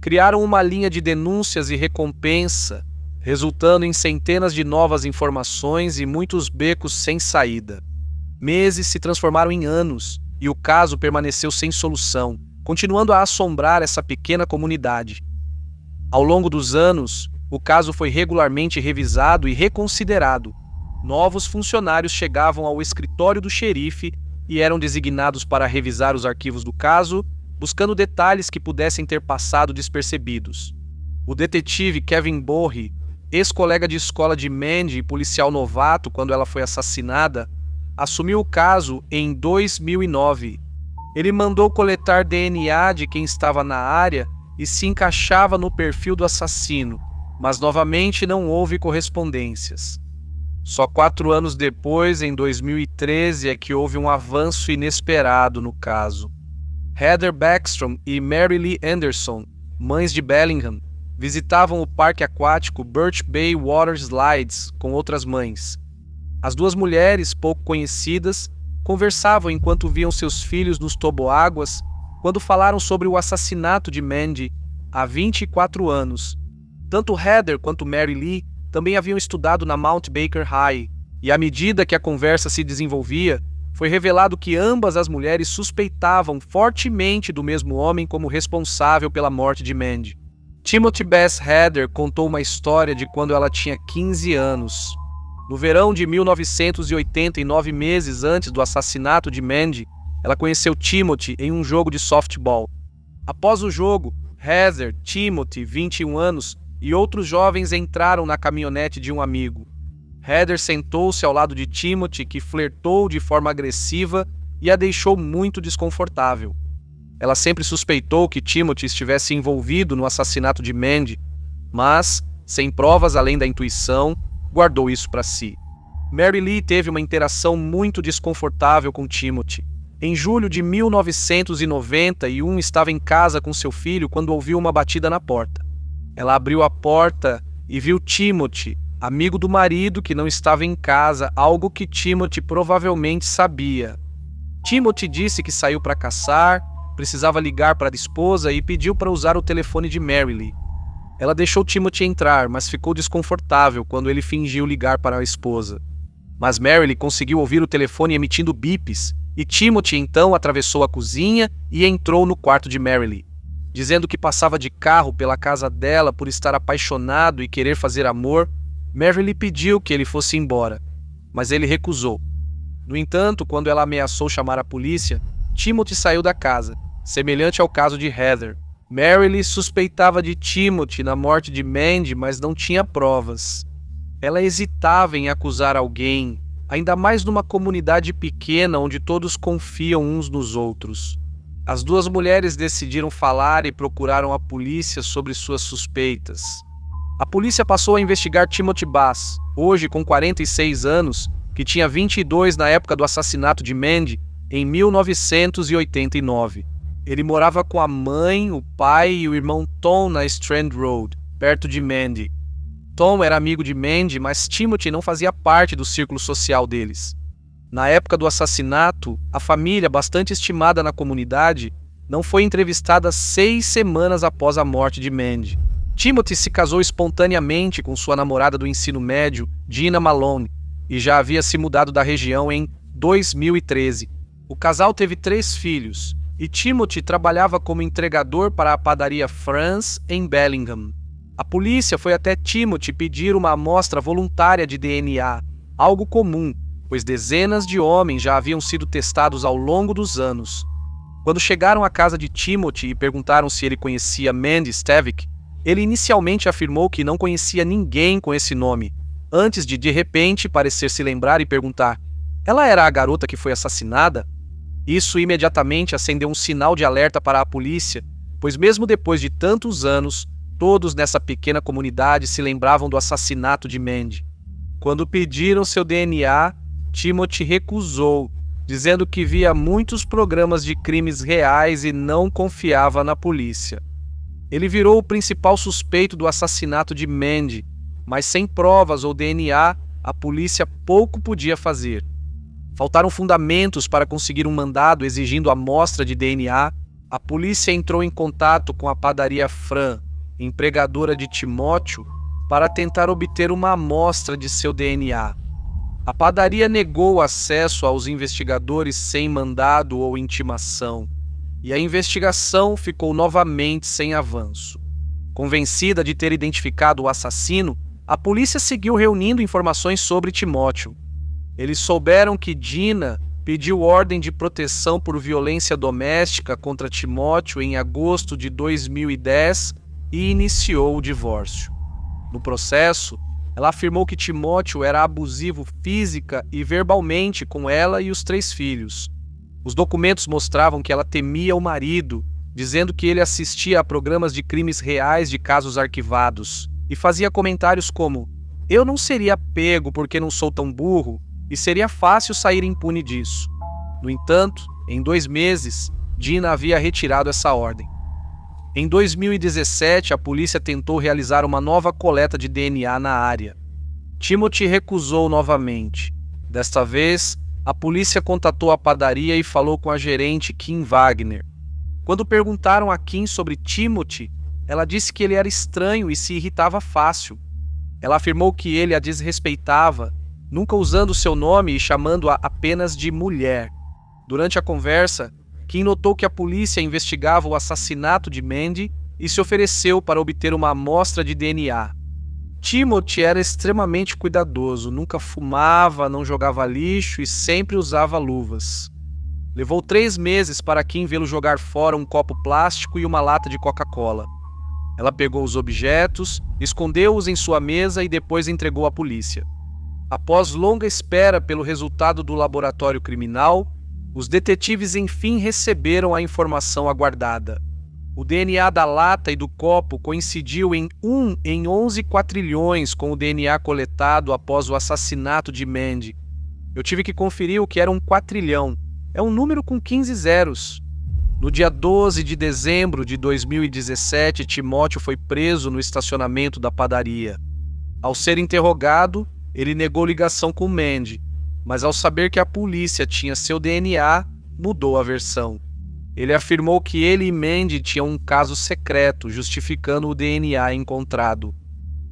Criaram uma linha de denúncias e recompensa, resultando em centenas de novas informações e muitos becos sem saída. Meses se transformaram em anos e o caso permaneceu sem solução, continuando a assombrar essa pequena comunidade. Ao longo dos anos, o caso foi regularmente revisado e reconsiderado. Novos funcionários chegavam ao escritório do xerife e eram designados para revisar os arquivos do caso, buscando detalhes que pudessem ter passado despercebidos. O detetive Kevin Borri, ex-colega de escola de Mandy e policial novato quando ela foi assassinada, assumiu o caso em 2009. Ele mandou coletar DNA de quem estava na área e se encaixava no perfil do assassino, mas novamente não houve correspondências. Só 4 anos depois, em 2013, é que houve um avanço inesperado no caso. Heather Backstrom e Mary Lee Anderson, mães de Bellingham, visitavam o parque aquático Birch Bay Water Slides com outras mães. As 2 mulheres, pouco conhecidas, conversavam enquanto viam seus filhos nos toboáguas quando falaram sobre o assassinato de Mandy há 24 anos. Tanto Heather quanto Mary Lee também haviam estudado na Mount Baker High, e à medida que a conversa se desenvolvia, foi revelado que ambas as mulheres suspeitavam fortemente do mesmo homem como responsável pela morte de Mandy. Timothy Bass Heather contou uma história de quando ela tinha 15 anos. No verão de 1980, 9 meses antes do assassinato de Mandy, ela conheceu Timothy em um jogo de softball. Após o jogo, Heather, Timothy, 21 anos, e outros jovens entraram na caminhonete de um amigo. Heather sentou-se ao lado de Timothy, que flertou de forma agressiva e a deixou muito desconfortável. Ela sempre suspeitou que Timothy estivesse envolvido no assassinato de Mandy, mas, sem provas além da intuição, guardou isso para si. Mary Lee teve uma interação muito desconfortável com Timothy. Em julho de 1991, estava em casa com seu filho quando ouviu uma batida na porta. Ela abriu a porta e viu Timothy, amigo do marido, que não estava em casa, algo que Timothy provavelmente sabia. Timothy disse que saiu para caçar, precisava ligar para a esposa e pediu para usar o telefone de Mary Lee. Ela deixou Timothy entrar, mas ficou desconfortável quando ele fingiu ligar para a esposa. Mas Mary Lee conseguiu ouvir o telefone emitindo bips, e Timothy então atravessou a cozinha e entrou no quarto de Mary Lee, dizendo que passava de carro pela casa dela por estar apaixonado e querer fazer amor. Mary Lee pediu que ele fosse embora, mas ele recusou. No entanto, quando ela ameaçou chamar a polícia, Timothy saiu da casa, semelhante ao caso de Heather. Mary Lee suspeitava de Timothy na morte de Mandy, mas não tinha provas. Ela hesitava em acusar alguém, ainda mais numa comunidade pequena onde todos confiam uns nos outros. As duas mulheres decidiram falar e procuraram a polícia sobre suas suspeitas. A polícia passou a investigar Timothy Bass, hoje com 46 anos, que tinha 22 na época do assassinato de Mandy, em 1989. Ele morava com a mãe, o pai e o irmão Tom na Strand Road, perto de Mandy. Tom era amigo de Mandy, mas Timothy não fazia parte do círculo social deles. Na época do assassinato, a família, bastante estimada na comunidade, não foi entrevistada 6 semanas após a morte de Mandy. Timothy se casou espontaneamente com sua namorada do ensino médio, Gina Malone, e já havia se mudado da região em 2013. O casal teve 3 filhos, e Timothy trabalhava como entregador para a padaria Franz em Bellingham. A polícia foi até Timothy pedir uma amostra voluntária de DNA, algo comum, pois dezenas de homens já haviam sido testados ao longo dos anos. Quando chegaram à casa de Timothy e perguntaram se ele conhecia Mandy Stavik, ele inicialmente afirmou que não conhecia ninguém com esse nome, antes de repente parecer se lembrar e perguntar: ela era a garota que foi assassinada? Isso imediatamente acendeu um sinal de alerta para a polícia, pois mesmo depois de tantos anos, todos nessa pequena comunidade se lembravam do assassinato de Mandy. Quando pediram seu DNA, Timothy recusou, dizendo que via muitos programas de crimes reais e não confiava na polícia. Ele virou o principal suspeito do assassinato de Mandy, mas sem provas ou DNA, a polícia pouco podia fazer. Faltaram fundamentos para conseguir um mandado exigindo amostra de DNA. A polícia entrou em contato com a padaria Fran, empregadora de Timóteo, para tentar obter uma amostra de seu DNA. A padaria negou acesso aos investigadores sem mandado ou intimação, e a investigação ficou novamente sem avanço. Convencida de ter identificado o assassino, a polícia seguiu reunindo informações sobre Timóteo. Eles souberam que Gina pediu ordem de proteção por violência doméstica contra Timóteo em agosto de 2010 e iniciou o divórcio. No processo, ela afirmou que Timóteo era abusivo física e verbalmente com ela e os 3 filhos. Os documentos mostravam que ela temia o marido, dizendo que ele assistia a programas de crimes reais de casos arquivados e fazia comentários como: "Eu não seria pego porque não sou tão burro e seria fácil sair impune disso." No entanto, em 2 meses, Gina havia retirado essa ordem. Em 2017, a polícia tentou realizar uma nova coleta de DNA na área. Timothy recusou novamente. Desta vez, a polícia contatou a padaria e falou com a gerente Kim Wagner. Quando perguntaram a Kim sobre Timothy, ela disse que ele era estranho e se irritava fácil. Ela afirmou que ele a desrespeitava, nunca usando seu nome e chamando-a apenas de mulher. Durante a conversa, Kim notou que a polícia investigava o assassinato de Mandy e se ofereceu para obter uma amostra de DNA. Timothy era extremamente cuidadoso, nunca fumava, não jogava lixo e sempre usava luvas. Levou 3 meses para Kim vê-lo jogar fora um copo plástico e uma lata de Coca-Cola. Ela pegou os objetos, escondeu-os em sua mesa e depois entregou à polícia. Após longa espera pelo resultado do laboratório criminal, Os detetives enfim receberam a informação aguardada. O DNA da lata e do copo coincidiu em 1 em 11 quatrilhões com o DNA coletado após o assassinato de Mandy. Eu tive que conferir o que era um quatrilhão. É um número com 15 zeros. No dia 12 de dezembro de 2017, Timóteo foi preso no estacionamento da padaria. Ao ser interrogado, ele negou ligação com Mandy, mas ao saber que a polícia tinha seu DNA, mudou a versão. Ele afirmou que ele e Mandy tinham um caso secreto, justificando o DNA encontrado.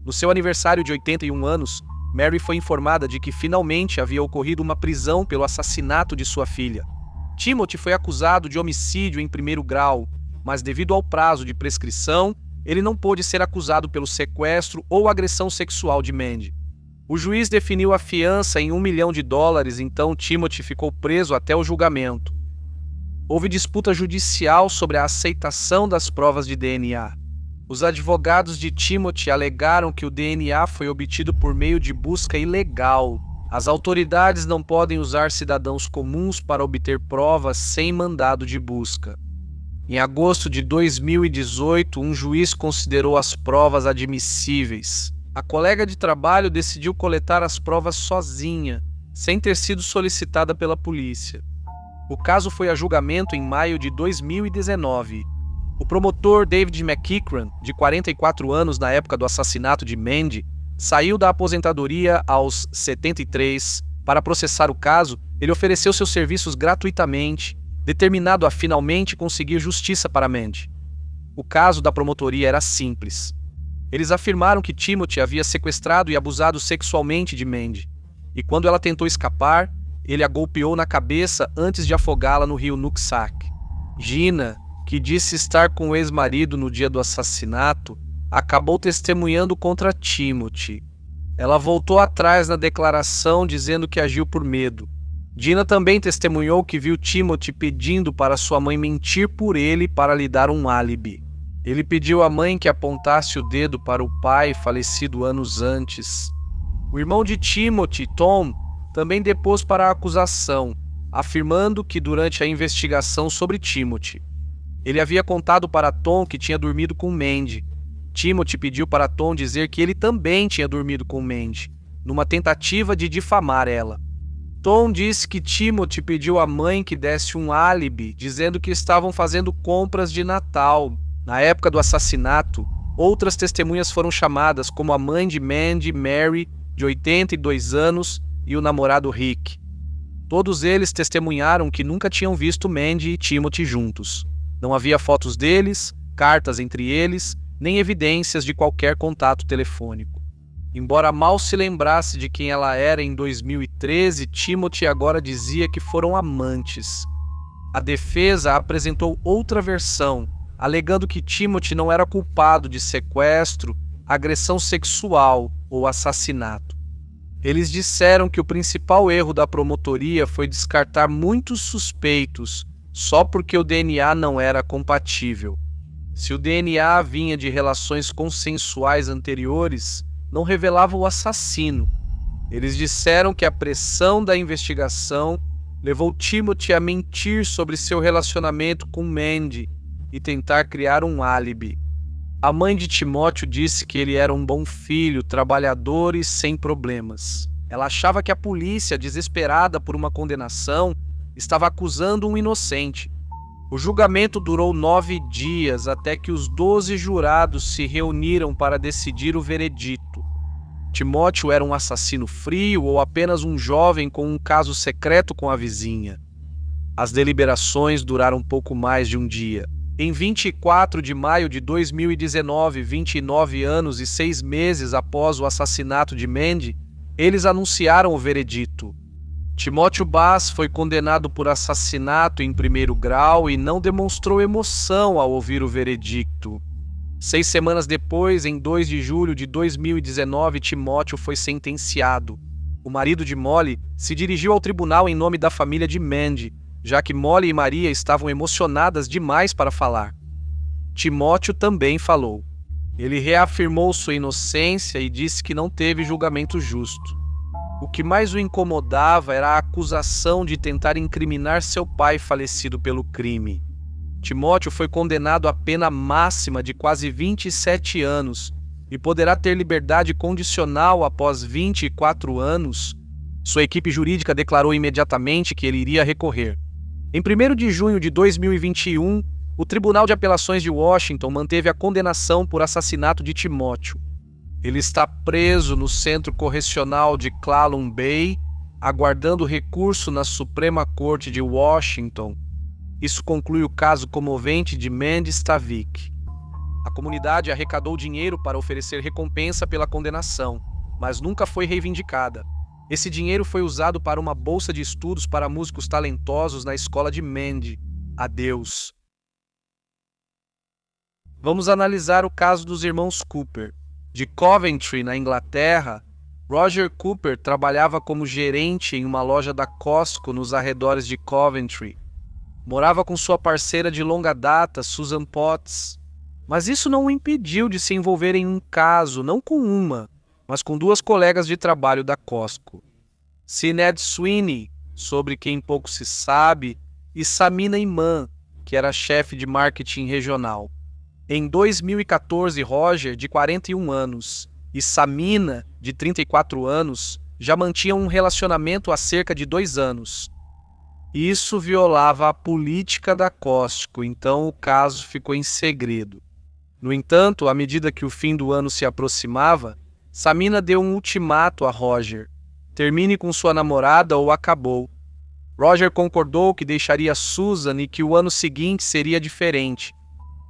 No seu aniversário de 81 anos, Mary foi informada de que finalmente havia ocorrido uma prisão pelo assassinato de sua filha. Timothy foi acusado de homicídio em primeiro grau, mas devido ao prazo de prescrição, ele não pôde ser acusado pelo sequestro ou agressão sexual de Mandy. O juiz definiu a fiança em $1 milhão, então Timothy ficou preso até o julgamento. Houve disputa judicial sobre a aceitação das provas de DNA. Os advogados de Timothy alegaram que o DNA foi obtido por meio de busca ilegal. As autoridades não podem usar cidadãos comuns para obter provas sem mandado de busca. Em agosto de 2018, um juiz considerou as provas admissíveis. A colega de trabalho decidiu coletar as provas sozinha, sem ter sido solicitada pela polícia. O caso foi a julgamento em maio de 2019. O promotor David McEachran, de 44 anos na época do assassinato de Mandy, saiu da aposentadoria aos 73. Para processar o caso, ele ofereceu seus serviços gratuitamente, determinado a finalmente conseguir justiça para Mandy. O caso da promotoria era simples. Eles afirmaram que Timothy havia sequestrado e abusado sexualmente de Mandy, e quando ela tentou escapar, ele a golpeou na cabeça antes de afogá-la no rio Nooksack. Gina, que disse estar com o ex-marido no dia do assassinato, acabou testemunhando contra Timothy. Ela voltou atrás na declaração dizendo que agiu por medo. Gina também testemunhou que viu Timothy pedindo para sua mãe mentir por ele para lhe dar um álibi. Ele pediu à mãe que apontasse o dedo para o pai falecido anos antes. O irmão de Timothy, Tom, também depôs para a acusação, afirmando que durante a investigação sobre Timothy, ele havia contado para Tom que tinha dormido com Mandy. Timothy pediu para Tom dizer que ele também tinha dormido com Mandy, numa tentativa de difamar ela. Tom disse que Timothy pediu à mãe que desse um álibi, dizendo que estavam fazendo compras de Natal. Na época do assassinato, outras testemunhas foram chamadas, como a mãe de Mandy, Mary, de 82 anos, e o namorado Rick. Todos eles testemunharam que nunca tinham visto Mandy e Timothy juntos. Não havia fotos deles, cartas entre eles, nem evidências de qualquer contato telefônico. Embora mal se lembrasse de quem ela era em 2013, Timothy agora dizia que foram amantes. A defesa apresentou outra versão, alegando que Timothy não era culpado de sequestro, agressão sexual ou assassinato. Eles disseram que o principal erro da promotoria foi descartar muitos suspeitos só porque o DNA não era compatível. Se o DNA vinha de relações consensuais anteriores, não revelava o assassino. Eles disseram que a pressão da investigação levou Timothy a mentir sobre seu relacionamento com Mandy e tentar criar um álibi. A mãe de Timóteo disse que ele era um bom filho, trabalhador e sem problemas. Ela achava que a polícia, desesperada por uma condenação, estava acusando um inocente. O julgamento durou 9 dias, até que os 12 jurados se reuniram para decidir o veredito. Timóteo era um assassino frio ou apenas um jovem com um caso secreto com a vizinha? As deliberações duraram pouco mais de um dia. Em 24 de maio de 2019, 29 anos e 6 meses após o assassinato de Mandy, eles anunciaram o veredito. Timóteo Bass foi condenado por assassinato em primeiro grau e não demonstrou emoção ao ouvir o veredicto. 6 semanas depois, em 2 de julho de 2019, Timóteo foi sentenciado. O marido de Molly se dirigiu ao tribunal em nome da família de Mandy, já que Molly e Maria estavam emocionadas demais para falar. Timóteo também falou. Ele reafirmou sua inocência e disse que não teve julgamento justo. O que mais o incomodava era a acusação de tentar incriminar seu pai falecido pelo crime. Timóteo foi condenado à pena máxima de quase 27 anos e poderá ter liberdade condicional após 24 anos. Sua equipe jurídica declarou imediatamente que ele iria recorrer. Em 1º de junho de 2021, o Tribunal de Apelações de Washington manteve a condenação por assassinato de Timóteo. Ele está preso no Centro Correcional de Clallam Bay, aguardando recurso na Suprema Corte de Washington. Isso conclui o caso comovente de Mandy Stavik. A comunidade arrecadou dinheiro para oferecer recompensa pela condenação, mas nunca foi reivindicada. Esse dinheiro foi usado para uma bolsa de estudos para músicos talentosos na escola de Mandy. Adeus. Vamos analisar o caso dos irmãos Cooper. De Coventry, na Inglaterra, Roger Cooper trabalhava como gerente em uma loja da Costco nos arredores de Coventry. Morava com sua parceira de longa data, Susan Potts. Mas isso não o impediu de se envolver em um caso, não com uma, mas com 2 colegas de trabalho da Costco. Sinead Sweeney, sobre quem pouco se sabe, e Samina Iman, que era chefe de marketing regional. Em 2014, Roger, de 41 anos, e Samina, de 34 anos, já mantinham um relacionamento há cerca de 2 anos. Isso violava a política da Costco, então o caso ficou em segredo. No entanto, à medida que o fim do ano se aproximava, Samina deu um ultimato a Roger: termine com sua namorada ou acabou. Roger concordou que deixaria Susan e que o ano seguinte seria diferente.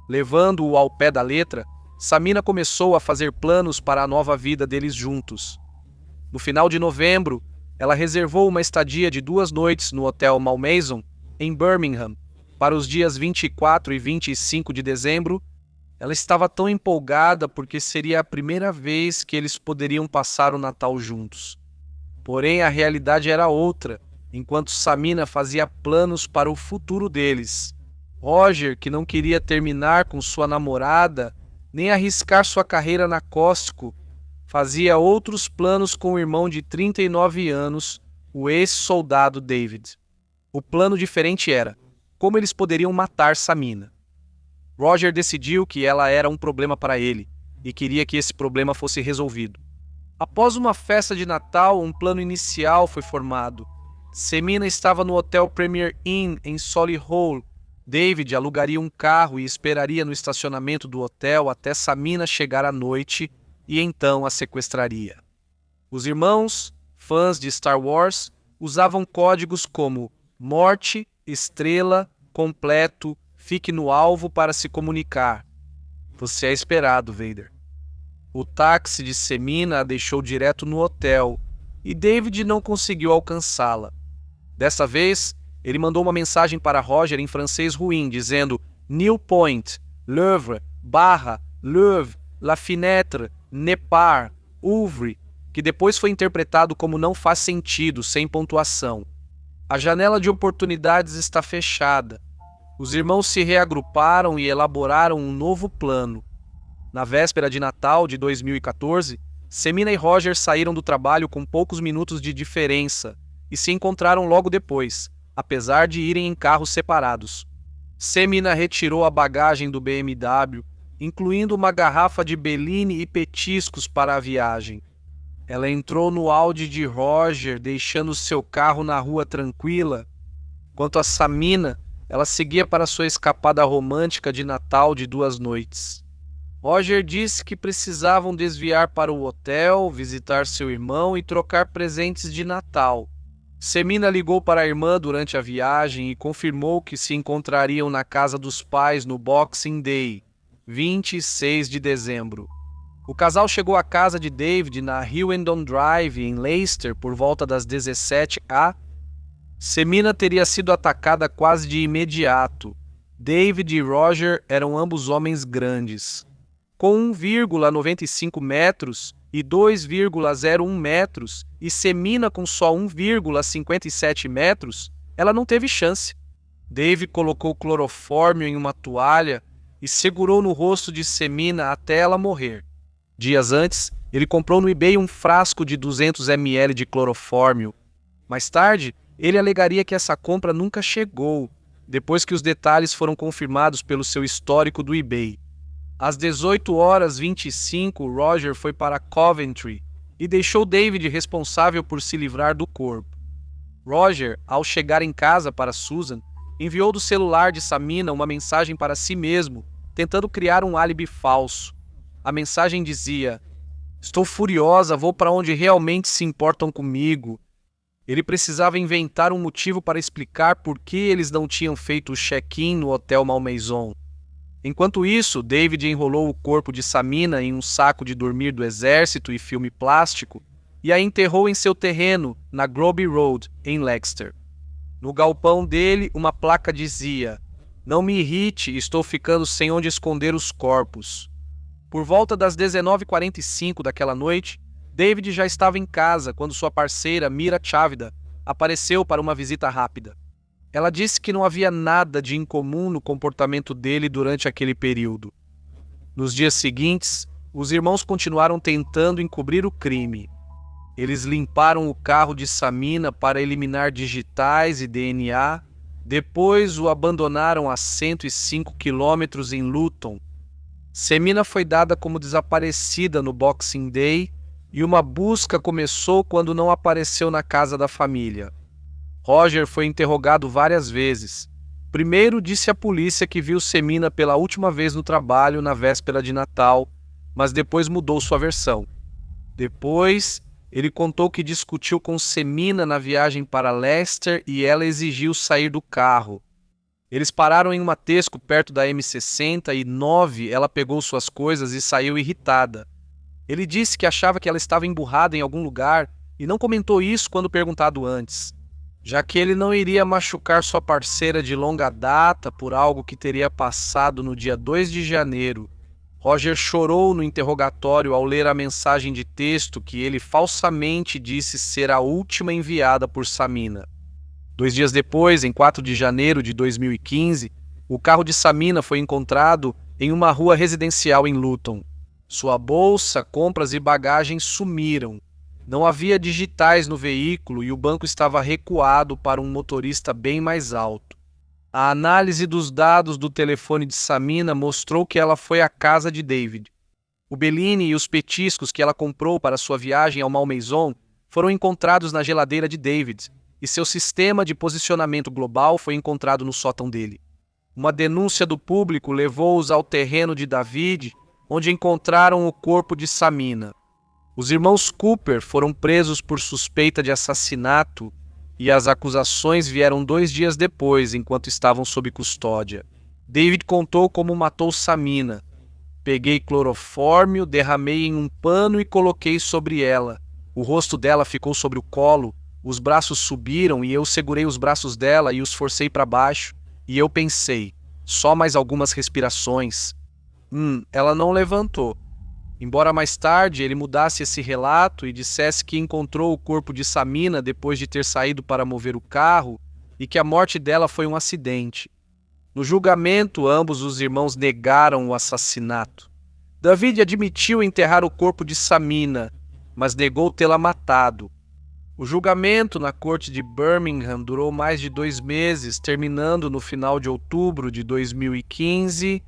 Levando-o ao pé da letra, Samina começou a fazer planos para a nova vida deles juntos. No final de novembro, ela reservou uma estadia de 2 noites no Hotel Malmaison, em Birmingham, para os dias 24 e 25 de dezembro. Ela estava tão empolgada porque seria a primeira vez que eles poderiam passar o Natal juntos. Porém, a realidade era outra, enquanto Samina fazia planos para o futuro deles. Roger, que não queria terminar com sua namorada, nem arriscar sua carreira na Costco, fazia outros planos com o irmão de 39 anos, o ex-soldado David. O plano diferente era como eles poderiam matar Samina. Roger decidiu que ela era um problema para ele e queria que esse problema fosse resolvido. Após uma festa de Natal, um plano inicial foi formado. Samina estava no Hotel Premier Inn, em Solihull. David alugaria um carro e esperaria no estacionamento do hotel até Samina chegar à noite e então a sequestraria. Os irmãos, fãs de Star Wars, usavam códigos como morte, estrela, completo, fique no alvo para se comunicar. Você é esperado, Vader. O táxi de Samina a deixou direto no hotel e David não conseguiu alcançá-la. Dessa vez, ele mandou uma mensagem para Roger em francês ruim, dizendo New Point, Louvre, barra, Louvre, La Fenêtre, Nepar, Ouvre, que depois foi interpretado como não faz sentido, sem pontuação. A janela de oportunidades está fechada. Os irmãos se reagruparam e elaboraram um novo plano. Na véspera de Natal de 2014, Samina e Roger saíram do trabalho com poucos minutos de diferença e se encontraram logo depois, apesar de irem em carros separados. Samina retirou a bagagem do BMW, incluindo uma garrafa de Bellini e petiscos para a viagem. Ela entrou no Audi de Roger, deixando seu carro na rua tranquila. Quanto a Samina, ela seguia para sua escapada romântica de Natal de 2 noites. Roger disse que precisavam desviar para o hotel, visitar seu irmão e trocar presentes de Natal. Samina ligou para a irmã durante a viagem e confirmou que se encontrariam na casa dos pais no Boxing Day, 26 de dezembro. O casal chegou à casa de David na Hillendon Drive, em Leicester, por volta das 17h. Samina teria sido atacada quase de imediato. David e Roger eram ambos homens grandes. Com 1,95 metros e 2,01 metros, e Samina com só 1,57 metros, ela não teve chance. Dave colocou clorofórmio em uma toalha e segurou no rosto de Samina até ela morrer. Dias antes, Ele comprou no eBay um frasco de 200 ml de clorofórmio. Mais tarde, ele alegaria que essa compra nunca chegou, depois que os detalhes foram confirmados pelo seu histórico do eBay. Às 18h25, Roger foi para Coventry e deixou David responsável por se livrar do corpo. Roger, ao chegar em casa para Susan, enviou do celular de Samina uma mensagem para si mesmo, tentando criar um álibi falso. A mensagem dizia: "Estou furiosa, vou para onde realmente se importam comigo." Ele precisava inventar um motivo para explicar por que eles não tinham feito o check-in no Hotel Malmaison. Enquanto isso, David enrolou o corpo de Samina em um saco de dormir do exército e filme plástico e a enterrou em seu terreno, na Groby Road, em Leicester. No galpão dele, uma placa dizia: "Não me irrite, estou ficando sem onde esconder os corpos." Por volta das 19h45 daquela noite, David já estava em casa quando sua parceira, Mira Chavda, apareceu para uma visita rápida. Ela disse que não havia nada de incomum no comportamento dele durante aquele período. Nos dias seguintes, os irmãos continuaram tentando encobrir o crime. Eles limparam o carro de Samina para eliminar digitais e DNA, depois o abandonaram a 105 quilômetros em Luton. Samina foi dada como desaparecida no Boxing Day e uma busca começou quando não apareceu na casa da família. Roger foi interrogado várias vezes. Primeiro disse à polícia que viu Samina pela última vez no trabalho na véspera de Natal, mas depois mudou sua versão. Depois, ele contou que discutiu com Samina na viagem para Leicester e ela exigiu sair do carro. Eles pararam em um matesco perto da M60 e 9 ela pegou suas coisas e saiu irritada. Ele disse que achava que ela estava emburrada em algum lugar e não comentou isso quando perguntado antes, já que ele não iria machucar sua parceira de longa data por algo que teria passado no dia 2 de janeiro. Roger chorou no interrogatório ao ler a mensagem de texto que ele falsamente disse ser a última enviada por Samina. 2 dias depois, em 4 de janeiro de 2015, o carro de Samina foi encontrado em uma rua residencial em Luton. Sua bolsa, compras e bagagem sumiram. Não havia digitais no veículo e o banco estava recuado para um motorista bem mais alto. A análise dos dados do telefone de Samina mostrou que ela foi à casa de David. O Bellini e os petiscos que ela comprou para sua viagem ao Malmaison foram encontrados na geladeira de David, e seu sistema de posicionamento global foi encontrado no sótão dele. Uma denúncia do público levou-os ao terreno de David, onde encontraram o corpo de Samina. Os irmãos Cooper foram presos por suspeita de assassinato e as acusações vieram 2 dias depois, enquanto estavam sob custódia. David contou como matou Samina. "Peguei clorofórmio, derramei em um pano e coloquei sobre ela. O rosto dela ficou sobre o colo, os braços subiram e eu segurei os braços dela e os forcei para baixo. E eu pensei, só mais algumas respirações. Ela não levantou." Embora mais tarde ele mudasse esse relato e dissesse que encontrou o corpo de Samina depois de ter saído para mover o carro e que a morte dela foi um acidente. No julgamento, ambos os irmãos negaram o assassinato. David admitiu enterrar o corpo de Samina, mas negou tê-la matado. O julgamento na corte de Birmingham durou mais de 2 meses, terminando no final de outubro de 2015,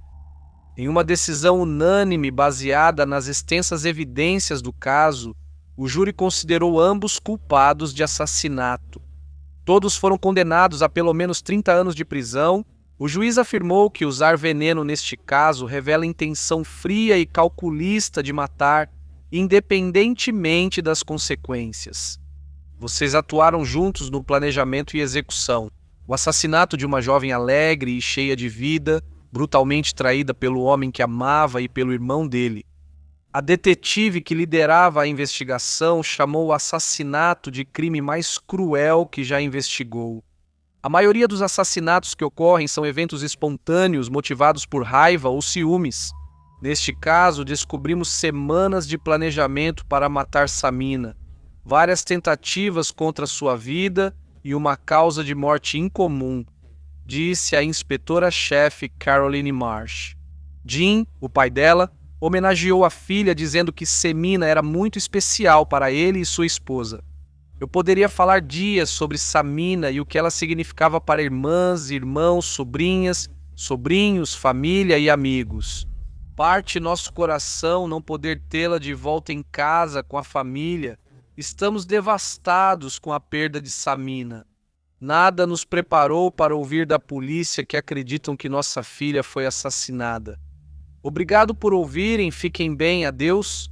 em uma decisão unânime baseada nas extensas evidências do caso. O júri considerou ambos culpados de assassinato. Todos foram condenados a pelo menos 30 anos de prisão. O juiz afirmou que usar veneno neste caso revela intenção fria e calculista de matar, independentemente das consequências. Vocês atuaram juntos no planejamento e execução. O assassinato de uma jovem alegre e cheia de vida, brutalmente traída pelo homem que amava e pelo irmão dele. A detetive que liderava a investigação chamou o assassinato de crime mais cruel que já investigou. A maioria dos assassinatos que ocorrem são eventos espontâneos motivados por raiva ou ciúmes. Neste caso, descobrimos semanas de planejamento para matar Samina, várias tentativas contra sua vida e uma causa de morte incomum, disse a inspetora-chefe Caroline Marsh. Jim, o pai dela, homenageou a filha dizendo que Semina era muito especial para ele e sua esposa. Eu poderia falar dias sobre Samina e o que ela significava para irmãs, irmãos, sobrinhas, sobrinhos, família e amigos. Parte nosso coração não poder tê-la de volta em casa com a família. Estamos devastados com a perda de Samina. Nada nos preparou para ouvir da polícia que acreditam que nossa filha foi assassinada. Obrigado por ouvirem, fiquem bem, adeus.